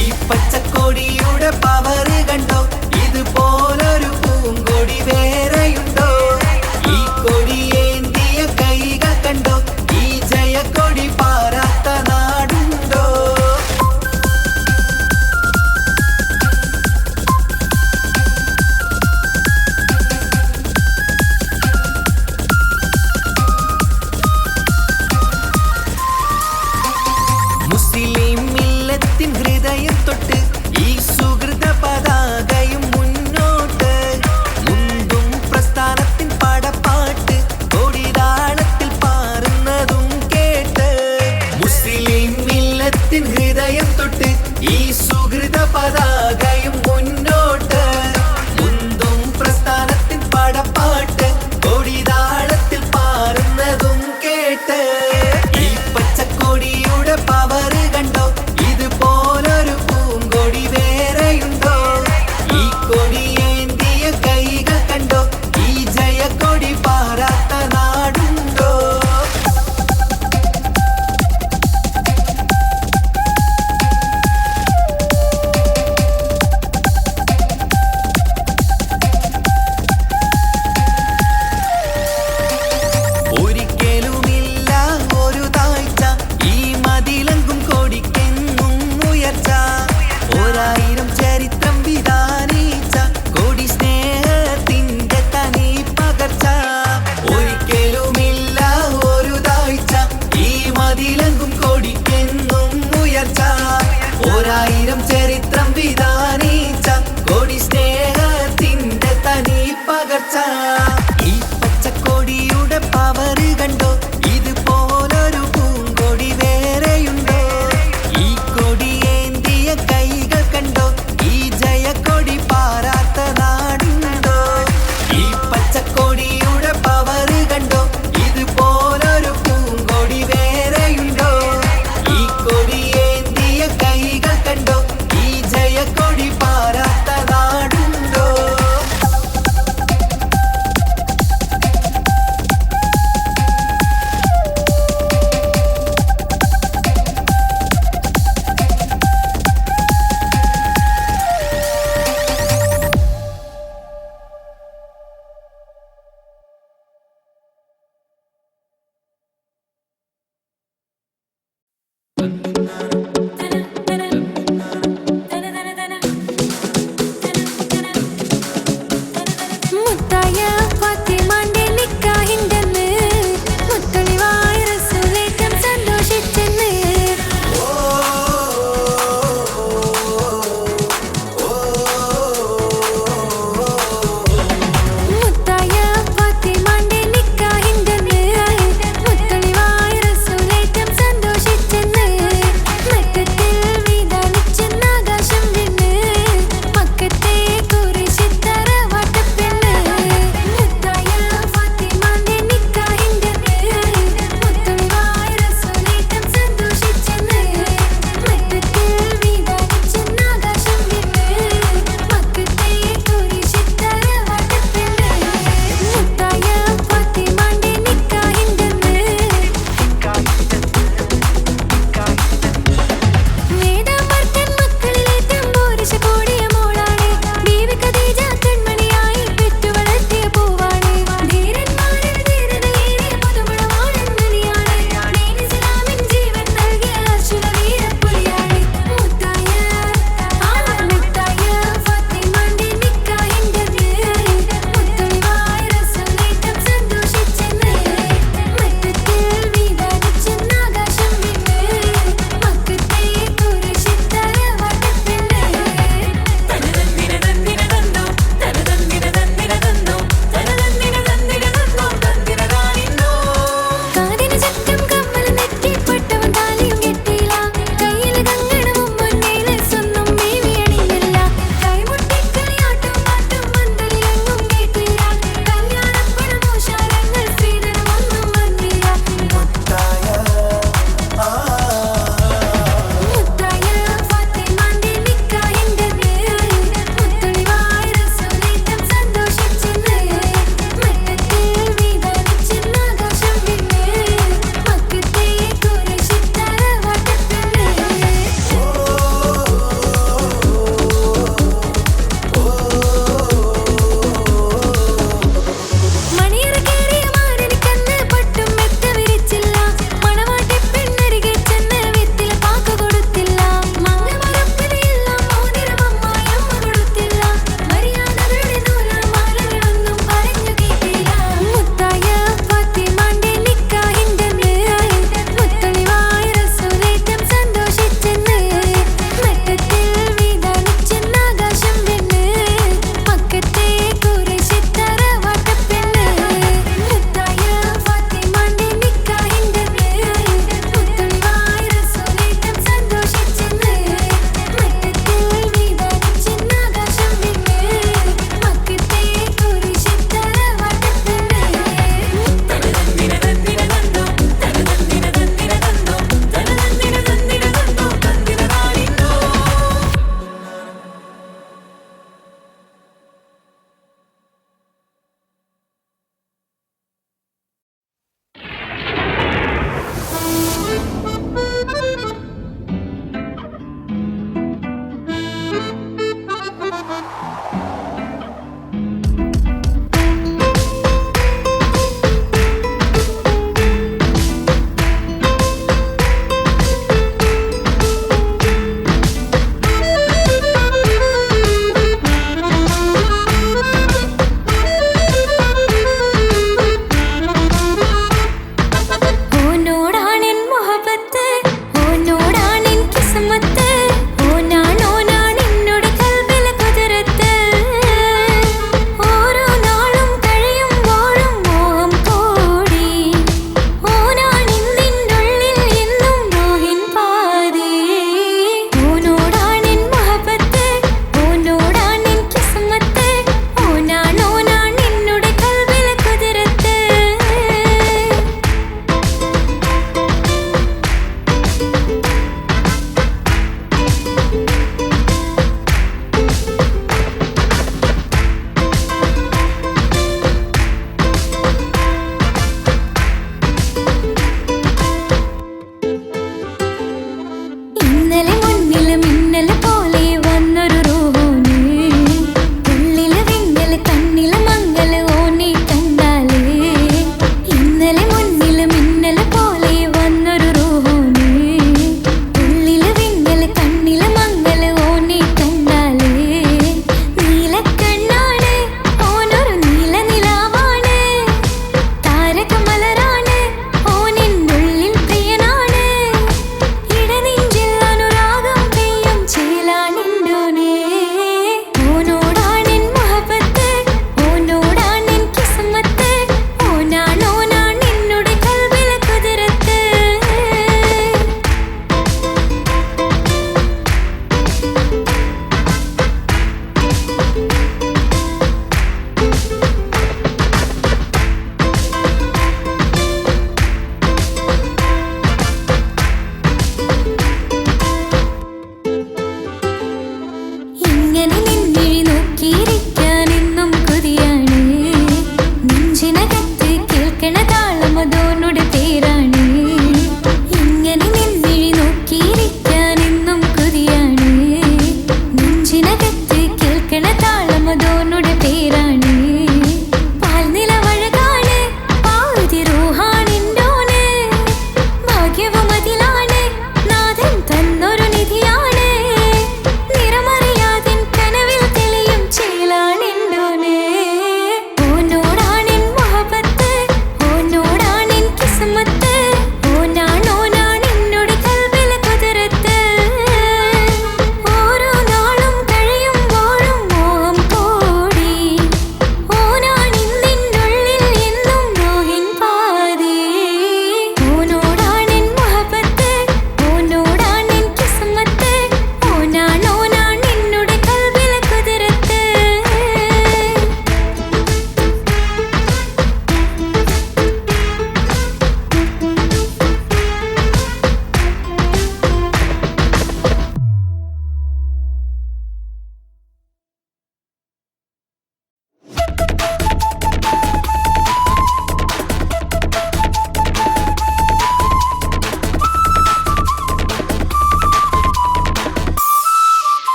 ഈ പച്ചക്കൊടിയുടെ പവറ് കണ്ടോ ഇതുപോലൊരു പൂങ്കൊടി വേറെയുണ്ടോ? ഈ കൊടിയേന്തിയ കൈകൾ കണ്ടോ ഈ ജയക്കൊടി പാറാത്ത നാടുണ്ടോ? മുസ്ലിം മില്ലത്തിൻ ഹൃദയം തൊട്ട് ഈ സുഹൃത പതാകയും മുന്നോട്ട് മുന്തും പ്രസ്ഥാനത്തിൻ പടപ്പാട്ട് കൊടിതാളത്തിൽ പാറുന്നതും കേട്ട്. മുസ്ലിം മില്ലത്തിൻ ഹൃദയം തൊട്ട് ഈ സുഹൃത പതാകയും മുന്നോട്ട് മുന്തും പ്രസ്ഥാനത്തിൻ പടപ്പാട്ട് കൊടിതാളത്തിൽ പാറുന്നതും കേട്ട്. ഈ പച്ചക്കൊടിയുടെ പവറ് കണ്ടോ ഇതുപോലൊരു പൂങ്കൊടി വേറെയുണ്ടോ? ഈ കൊടിയേന്തിയ കൈകൾ കണ്ടോ ഈ ജയക്കൊടി പാറാത്ത നാടുണ്ടോ? ഒരിക്കലുമില്ല ഒരു താഴ്ച ഈ മതിലങ്കും കൊടിക്കെന്നും ഉയർച്ച. 1000 ചരിത്രം വിധാനിച്ച കൊടി സ്നേഹത്തിന്റെ തനി പകർച്ച. ഒരിക്കലുമില്ല ഒരു താഴ്ച ഈ മതിലങ്കും കൊടിക്കെന്നും ഉയർച്ച. 1000 ചരിത്രം വിധാനിച്ച കൊടി സ്നേഹത്തിന്റെ തനി പകർച്ച. ഈ പച്ചക്കൊടിയുടെ പവറ് കണ്ടോ ഇതുപോലൊരു പൂങ്കൊടി വേറെയുണ്ടോ? ഈ കൊടിയേന്തിയ കൈകൾ കണ്ടോ ഈ ജയക്കൊടി പാറാത്ത നാടുണ്ടോ? ഈ പച്ചക്കൊടിയുടെ പവറ് കണ്ടോ ഇതുപോലൊരു പൂങ്കൊടി വേറെയുണ്ടോ? ഈ കൊടിയേന്തിയ കൈകൾ കണ്ടോ ഈ ജയക്കൊടി പാറാത്ത നാടുണ്ടോ? മുത്തായ ഫാത്തിമാന്റെ നിക്കാഹിന്റെന്ന് മുത്തളിവായ റസൂലേറ്റം സന്തോഷിച്ചെന്ന്. മുത്തായ ഫാത്തിമാന്റെ നിക്കാഹിന്റെന്ന് മുത്തളിവായ റസൂലേറ്റം സന്തോഷിച്ചെന്ന്. മക്കത്തിൽ വിധാനിച്ചെന്നാകാശം വീണ് മക്കത്തെ കുറിശിത്തറ വാട്ടപ്പെണ്ണ്.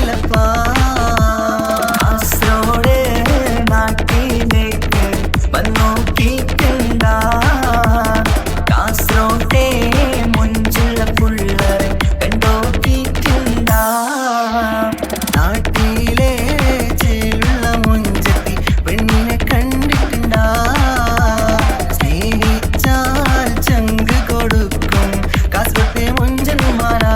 ചിലപ്പാ കാസർഗോഡ് നാട്ടിലേക്ക് വന്നോക്കിട്ടുണ്ടാ കാസർഗോട്ടെ മുഞ്ചുള്ള പുള്ളറെ കണ്ടോക്കിട്ടുണ്ടാ നാട്ടിലെ ചേലുള്ള മുഞ്ചത്തി പെണ്ണിനെ കണ്ടിട്ടുണ്ടാ സ്നേഹിച്ചാൽ ചങ്ക് കൊടുക്കും കാസർഗോട്ടെ മുഞ്ചന്മാരാ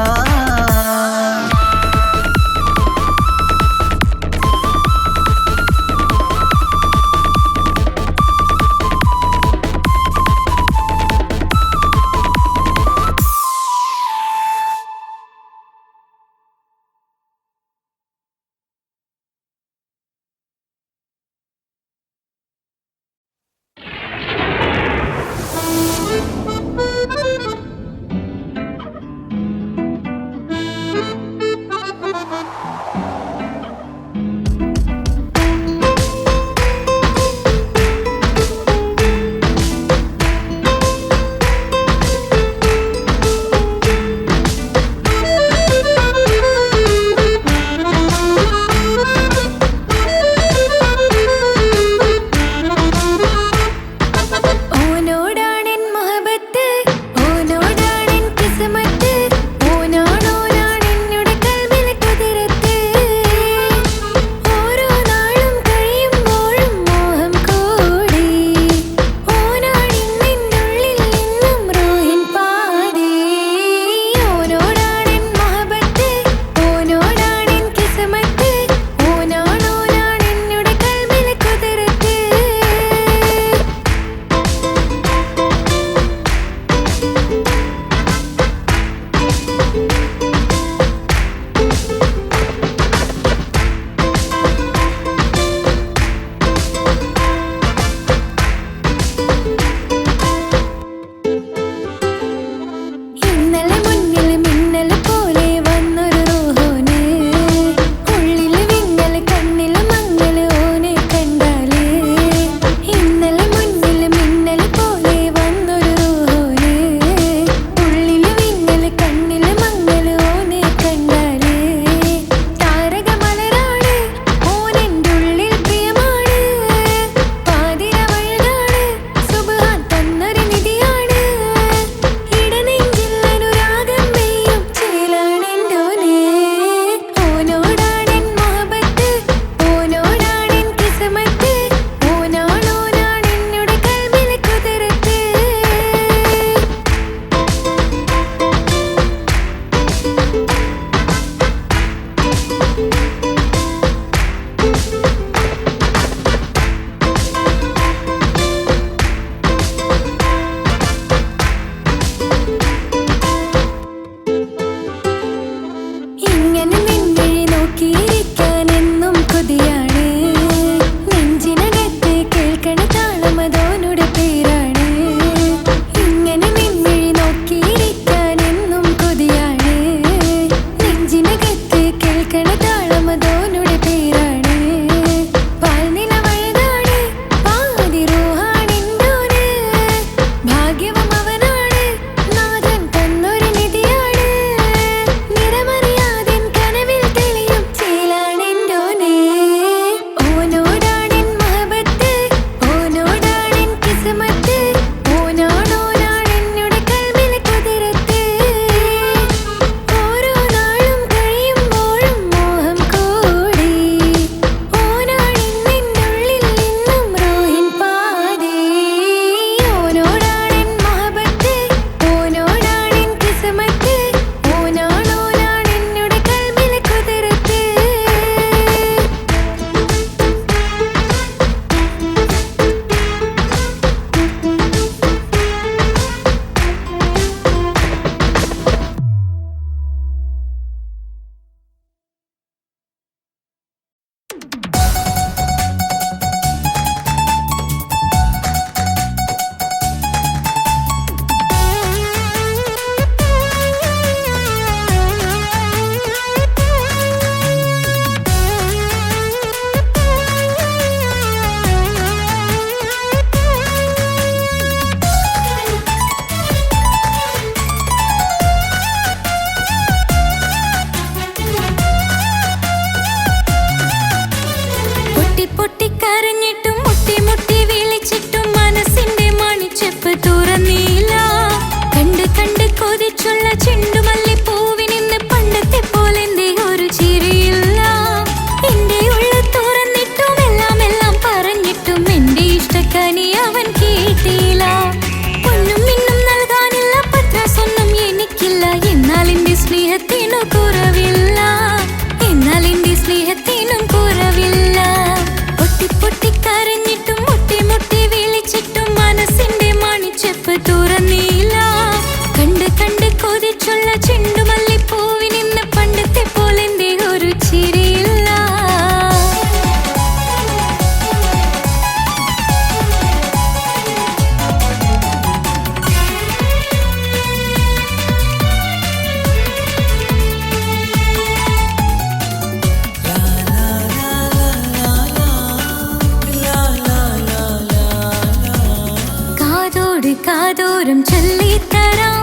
കാതോരം ചൊല്ലിത്തരാം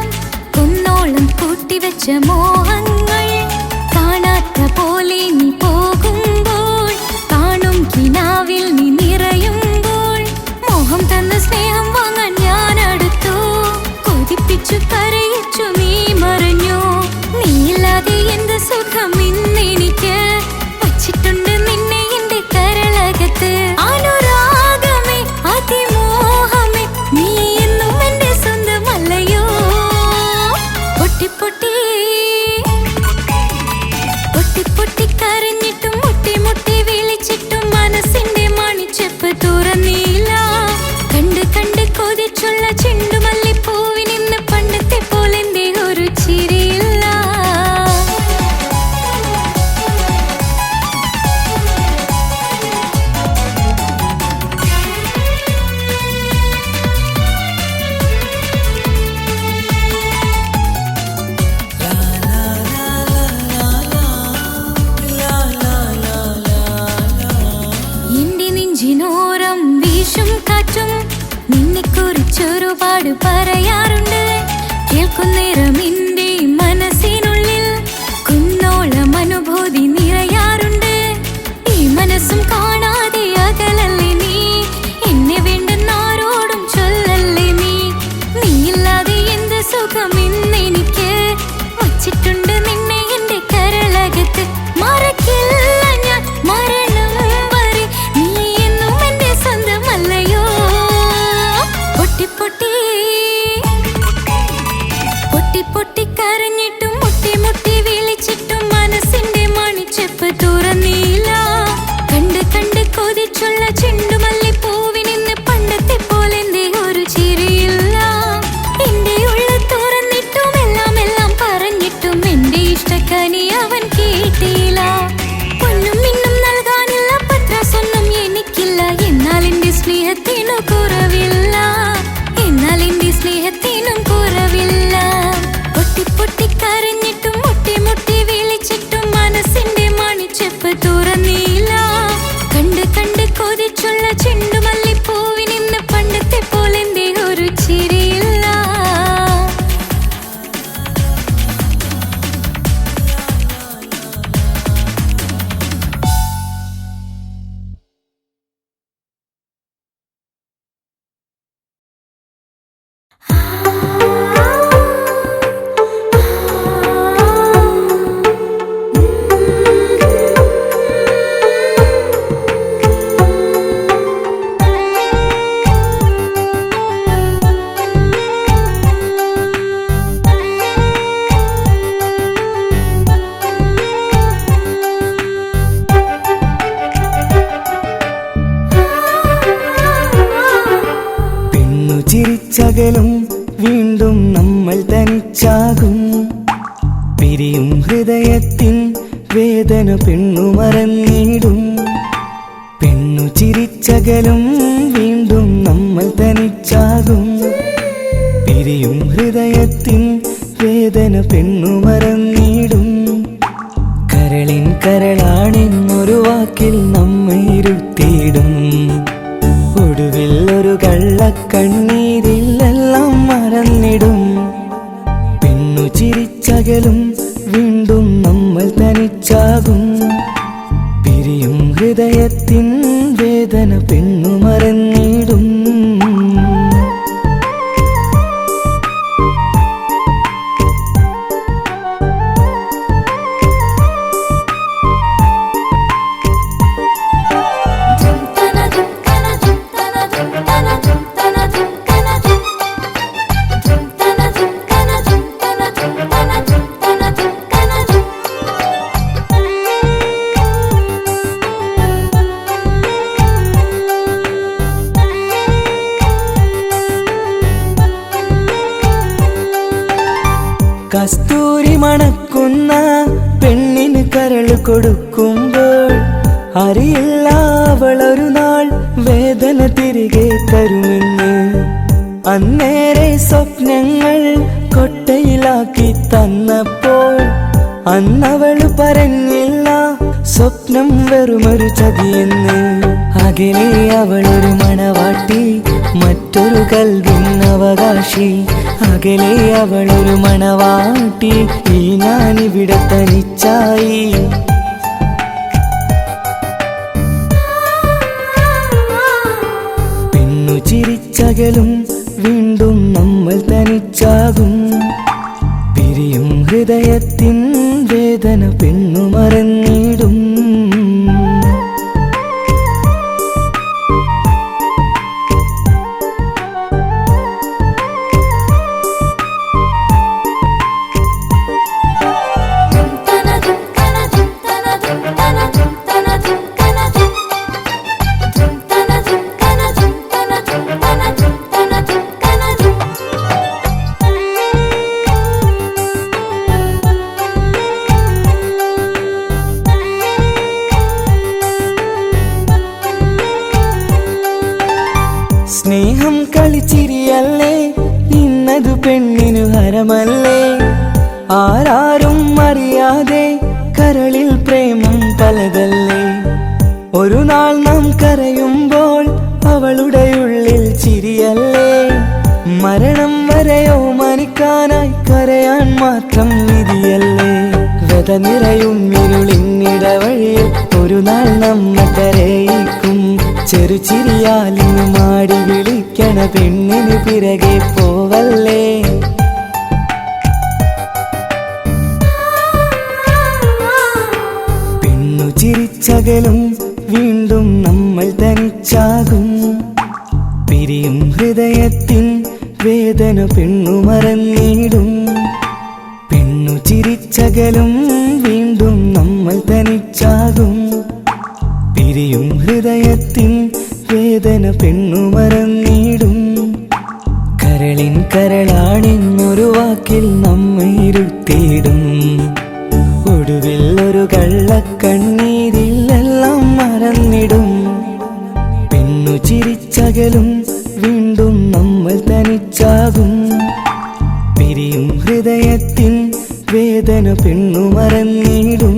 കുന്നോളം കൂട്ടിവെച്ച മോഹങ്ങൾ കാണാത്ത പോലെ നീ പോകുമ്പോൾ കാണും കിനാവിൽ നീ നിറയുമ്പോൾ മോഹം തന്ന സ്നേഹം വാങ്ങാൻ ഞാൻ അടുത്തു കൊതിപ്പിച്ചു കരയിച്ചു നീ മറഞ്ഞു നീയില്ലാതെ എന്ത് സുഖം ഇന്നെനിക്ക് വച്ചിട്ടുണ്ട് നിന്നെ എന്റെ കരളകത്ത് അനുരാഗമേ അതിമോഹമേ നീ എന്നും എന്റെ സ്വന്തമല്ലയോ പൊട്ടി പൊട്ടി പൊട്ടി പൊട്ടി കരഞ്ഞിട്ടും മുട്ടി മുട്ടി വിളിച്ചിട്ടും മനസ്സിന്റെ മണിച്ചെപ്പ് തുറന്നില്ല കണ്ട് കണ്ട് കൊതിച്ചുള്ള ചെണ്ടുമല്ലിപ്പൂവിനിന്ന് പണ്ടത്തെ പോലെ എന്തേ ഒരു ചിരിയില്ല എന്റെ നെഞ്ചിനോരം വീശും കാറ്റും നിന്നെക്കുറിച്ചൊരുപാട് പറയാറുണ്ട് കേൾക്കുന്നേരം എന്റെ മനസ്സിനുള്ളിൽ കുന്നോളം അനുഭൂതി നിറയാറുണ്ട് ഈ മനസ്സും കാണാതെ അകലല്ലേ നീ എന്നെ വേണ്ടെന്നാരോടും ചൊല്ലല്ലേ നീയില്ലാതെ എന്ത് സുഖം ഇന്നെനിക്ക് വച്ചിട്ടുണ്ട് നിന്നെ എന്റെ കരളകത്ത് മറക്കില്ല ഞാൻ മരണം വരെ നീ എന്നും എന്റെ സ്വന്തമല്ലയോ പൊട്ടി പൊട്ടി പൊട്ടി പൊട്ടി കരഞ്ഞിട്ടും മുട്ടി മുട്ടി വിളിച്ചിട്ടും മനസ്സിന്റെ മണിച്ചെപ്പ് തുറന്നില്ല കണ്ട് കണ്ട് കൊതിച്ചുള്ള ചെണ്ടുമല്ലിപ്പൂവിനിന്ന് പണ്ടത്തെ പോലെ എന്തേ ഒരു ചിരിയില്ല എന്റെ ഉള്ള തുറന്നിട്ടും എല്ലാം പറഞ്ഞിട്ടും എന്റെ ഇഷ്ടക്കനി അവൻ കേട്ടില്ല പൊന്നും മിന്നും നൽകാനില്ല പത്രാസൊന്നും എനിക്കില്ല എന്നാൽ എന്റെ സ്നേഹത്തിനു കുറവില്ല എന്നാൽ എന്റെ സ്നേഹത്തിനും കുറവില്ല പൊട്ടി പൊട്ടി കരഞ്ഞിട്ടും മുട്ടി മുട്ടി വിളിച്ചിട്ടും മനസ്സിന്റെ മണിച്ചെപ്പ് തുറന്നില്ല കണ്ട് കണ്ട് കൊതിച്ചുള്ള ചെണ്ടുമല്ലിപ്പൂവിനിന്ന് പണ്ടത്തെ പോലെ എന്തേ ഒരു ചിരിയില്ല ചിരിച്ചകലും വീണ്ടും നമ്മൾ തനിച്ചാകും പിരിയും ഹൃദയത്തിൻ വേദന പെണ്ണു മറന്നിടും പെണ്ണു ചിരിച്ചകലും വീണ്ടും നമ്മൾ തനിച്ചാകും പിരിയും ഹൃദയത്തിൻ വേദന പെണ്ണു മറന്നിടും കരളിൻ കരളാണെന്നൊരു വാക്കിൽ നമ്മെ ഇരുത്തിയിടും ഒടുവിൽ ഒരു കള്ളക്കണ്ണീരിലെല്ലാം മറന്നിടും പെണ്ണു ചിരിച്ചകലും വീണ്ടും നമ്മൾ തനിച്ചാകും പിരിയും ഹൃദയത്തിൻ വേദന പെണ്ണു മറന്നിടും കസ്തൂരി മണക്കുന്ന പെണ്ണിന് കരൾ കൊടുക്കുമ്പോൾ അറിയില്ല അവളൊരു നാൾ വേദന തിരികെ തരുമെന്ന് അന്നേരെ സ്വപ്നങ്ങൾ കൊട്ടയിലാക്കി തന്നപ്പോൾ അന്നവള് പറഞ്ഞില്ല സ്വപ്നം വെറുമൊരു ചതിയെന്ന് അകലെ അവളൊരു മണവാട്ടി മറ്റൊരു കൽവിൻ അവകാശി, അകലെ അവളൊരു മണവാട്ടി, ഈ ഞാനിവിടെ തനിച്ചായി. പെണ്ണു ചിരിച്ചകലും വീണ്ടും നമ്മൾ തനിച്ചാകും. പിരിയും ഹൃദയത്തിൻ വേദന പെണ്ണു മറന്നിടും. സ്നേഹം കളിച്ചിരിയല്ലേ, ഇന്നതു പെണ്ണിനു ഹരമല്ലേ. ആരാരും അറിയാതെ കരളിൽ പ്രേമം പലതല്ലേ. ഒരു നാൾ നാം കരയുമ്പോൾ അവളുടെ ഉള്ളിൽ ചിരിയല്ലേ. മരണം വരെയോ മനിക്കാനായി കരയാൻ മാത്രം വിധിയല്ലേ. വ്യത നിറയും ഇരുളിന്നിടവഴിയിൽ ഒരു നാൾ നമ്മ കരയിക്കും. ചെറുചിരിയാലിന് മാടി വിളിക്കണ പെണ്ണിന് പിറകെ പോവല്ലേ. പെണ്ണു ചിരിച്ചകലും വീണ്ടും നമ്മൾ തനിച്ചാകും. പിരിയും ഹൃദയത്തിൻ വേദന പെണ്ണു മറന്നിടും. പെണ്ണു ചിരിച്ചകലും വീണ്ടും നമ്മൾ തനിച്ചാകും. പിരിയും ഹൃദയത്തിൻ വേദന പെണ്ണു മറന്നിടും. കരളിൻ കരളാണെന്നൊരു വാക്കിൽ നമ്മെ ഇരുത്തിയിടും. ഒടുവിൽ ഒരു കള്ളക്കണ്ണീരിൽ എല്ലാം മറന്നിടും. പെണ്ണു ചിരിച്ചകലും വീണ്ടും നമ്മൾ തനിച്ചാകും. പിരിയും ഹൃദയത്തിൻ വേദന പെണ്ണു മറന്നിടും.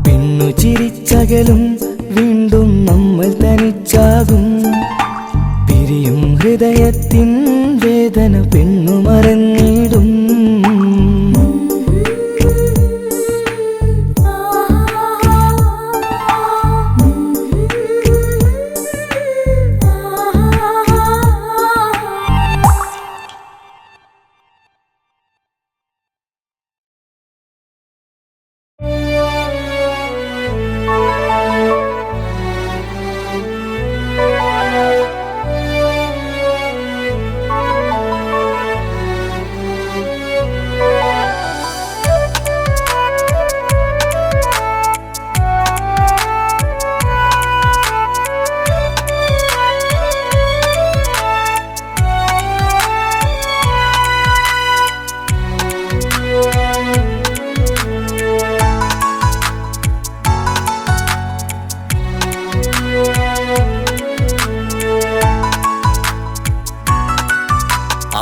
പെണ്ണു ചിരിച്ചകലും വീണ്ടും നമ്മൾ തനിച്ചാകും. പിരിയും ഹൃദയത്തിൻ വേദന പെണ്ണു മറന്നിടും.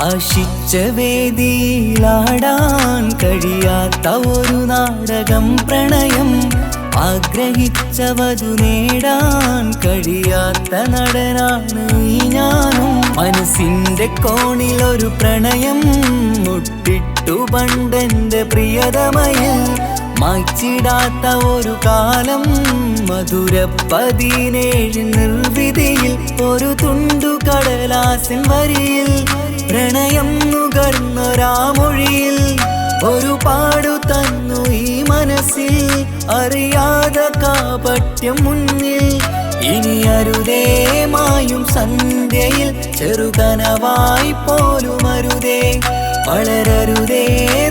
ആശിച്ച വേദിയിലാടാൻ കഴിയാത്ത ഒരു നാടകം പ്രണയം. ആഗ്രഹിച്ചവതു നേടാൻ കഴിയാത്ത നടനാണ് ഈ ഞാനും. മനസ്സിന്റെ കോണിലൊരു പ്രണയം മുട്ടിട്ടു പണ്ടെന്റെ പ്രിയതമയിൽ. മായ്ച്ചിടാത്ത ഒരു കാലം മധുര 17 നിർവിധിയിൽ. ഒരു തുണ്ടു കടലാസിൻ വരിയിൽ പ്രണയം നുകർന്നൊരാമൊഴിയിൽ. ഒരു പാടു തന്നു ഈ മനസ്സിൽ അറിയാതെ കാപട്യം മുന്നിൽ. ഇനി അരുതേ മായും സന്ധ്യയിൽ ചെറുകനവായി പോലും അരുതേ. വളരരുതേ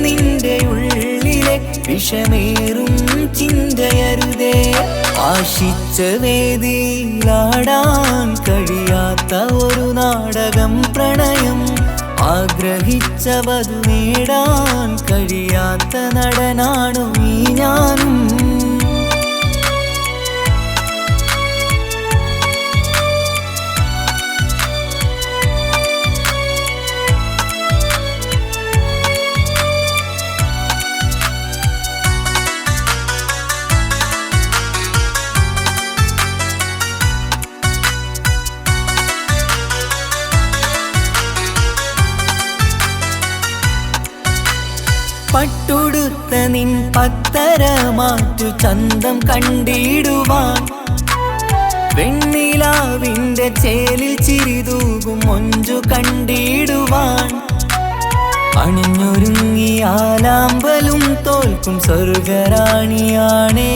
നിന്റെ ഉള്ളിലെ വിഷമേറും ചിന്തയരുതേ. ആശിച്ച വേദിയിലാടാൻ കഴിയാത്ത ഒരു നാടകം പ്രണയം. ആഗ്രഹിച്ചവതു നേടാൻ കഴിയാത്ത നടനാണു ഈ ഞാനും. പട്ടുടുത്ത നിൻ പത്തര മാറ്റു ചന്തം കണ്ടിടുവാൻ വെണ്ണിലാവിന്റെ ചേലിൽ ചിരിതൂകും മൊഞ്ചു കണ്ടിടുവാൻ അണിഞ്ഞൊരുങ്ങിയാലാമ്പലും തോൽക്കും സ്വർഗറാണിയാണേ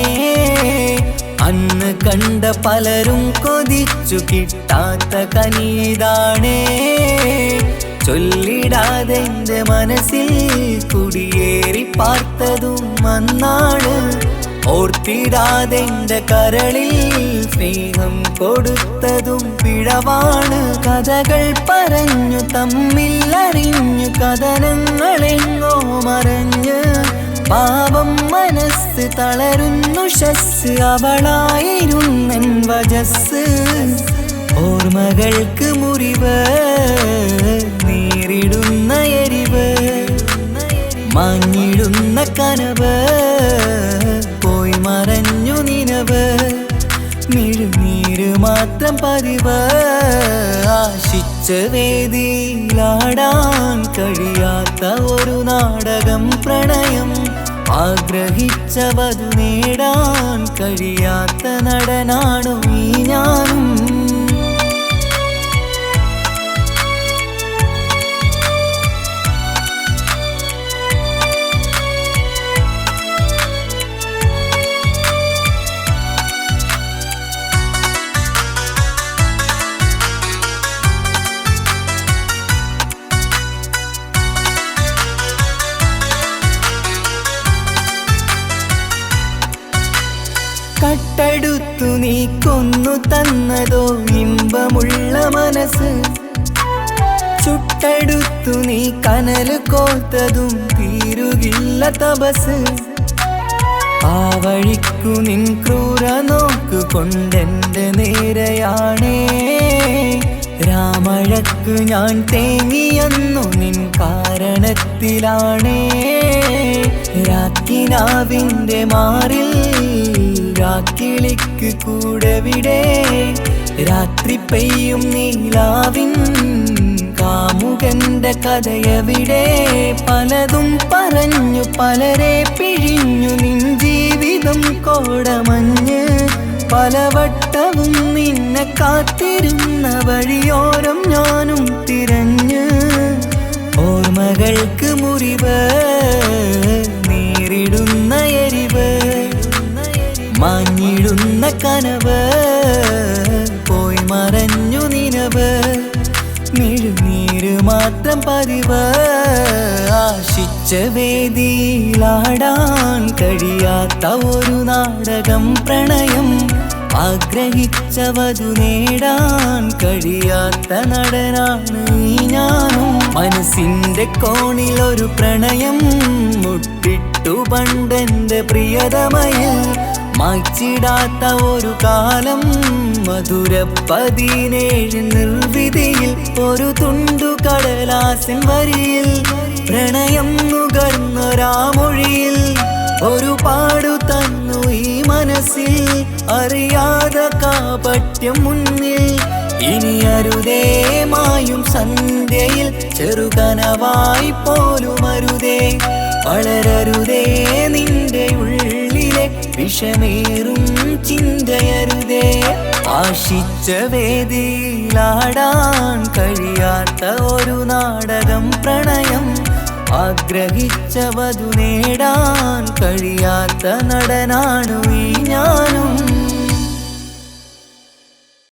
അന്ന് കണ്ട പലരും കൊതിച്ചു കിട്ടാത്ത കനീതാണേ ചൊല്ലിടാതെ എൻ്റെ മനസ്സിൽ കുടിയേറി പാർത്തതും അന്നാണ് ഓർത്തിടാതെ എൻ്റെ കരളിൽ സ്നേഹം കൊടുത്തതും പിഴവാണ് കഥകൾ പറഞ്ഞു തമ്മിൽ അറിഞ്ഞു കഥനങ്ങളെങ്ങോ മറഞ്ഞ് പാപം മനസ്സ് തളരുന്നു ഷസ് അവളായിരുന്നൻ വജസ് ഓർമ്മകൾക്ക് മുറിവ് നേരിടുന്ന എരിവ് മാഞ്ഞിടുന്ന കനവ് പോയി മറഞ്ഞു നിനവ് മിഴുനീര് മാത്രം പതിവ് ആശിച്ച വേദിയിലാടാൻ കഴിയാത്ത ഒരു നാടകം പ്രണയം ആഗ്രഹിച്ച വധു നേടാൻ കഴിയാത്ത നടനാണു ഈ ഞാനും കട്ടെടുത്തു നീ കൊന്നു തന്നതോ ഇമ്പമുള്ള മനസ്സ് ചുട്ടെടുത്തു നീ കനല് കോത്തതും തീരുകില്ല തപസ് ആ വഴിക്കു നിൻ ക്രൂര നോക്കു കൊണ്ടെന്റെ നേരെയാണേ രാമഴക്ക് ഞാൻ തേങ്ങിയെന്നു നിൻ കാരണത്തിലാണേ രാക്കിനാവിന്റെ മാറിൽ രാക്കിളിക്ക് കൂടെവിടെ രാത്രി പെയ്യും നീലാവിൻ കാമുകന്റെ കഥയവിടെ പലതും പറഞ്ഞു പലരെ പിഴിഞ്ഞു നിൻ ജീവിതം കോടമഞ്ഞ് പലവട്ടവും നിന്നെ കാത്തിരുന്ന വഴിയോരം ഞാനും തിരഞ്ഞ് ഓർമ്മകൾക്ക് മുറിവ് നേരിടുന്ന എരിവ് മാഞ്ഞിടുന്ന കനവ് പോയി മറഞ്ഞു നിനവ് മിഴുനീര് മാത്രം പതിവ് ആശിച്ച വേദിയിലാടാൻ കഴിയാത്ത ഒരു നാടകം പ്രണയം ആഗ്രഹിച്ച വധു നേടാൻ കഴിയാത്ത നടനാണ് ഈ ഞാനും മനസ്സിന്റെ കോണിൽ ഒരു പ്രണയം മുട്ടിട്ടു പണ്ടെന്റെ പ്രിയതമയിൽ മായ്ച്ചിടാത്ത ഒരു കാലം മധുര 17 നിർവിധിയിൽ ഒരു തുണ്ടു കടലാസിൻ വരിയിൽ പ്രണയം നുകർന്നൊരാമൊഴിയിൽ ഒരു പാടു തന്നു ഈ മനസ്സിൽ അറിയാതെ കാപട്യം മുന്നിൽ ഇനി അരുതേ മായും സന്ധ്യയിൽ ചെറുകനവായി പോലും അരുതേ വളരരുതേ നിന്റെ ഉള്ളിലെ വിഷമേറും ചിന്തയരുതേ ആശിച്ച വേദിയിലാടാൻ കഴിയാത്ത ഒരു നാടകം പ്രണയം ആഗ്രഹിച്ച വധു നേടാൻ കഴിയാത്ത നടനാണു ഈ ഞാനും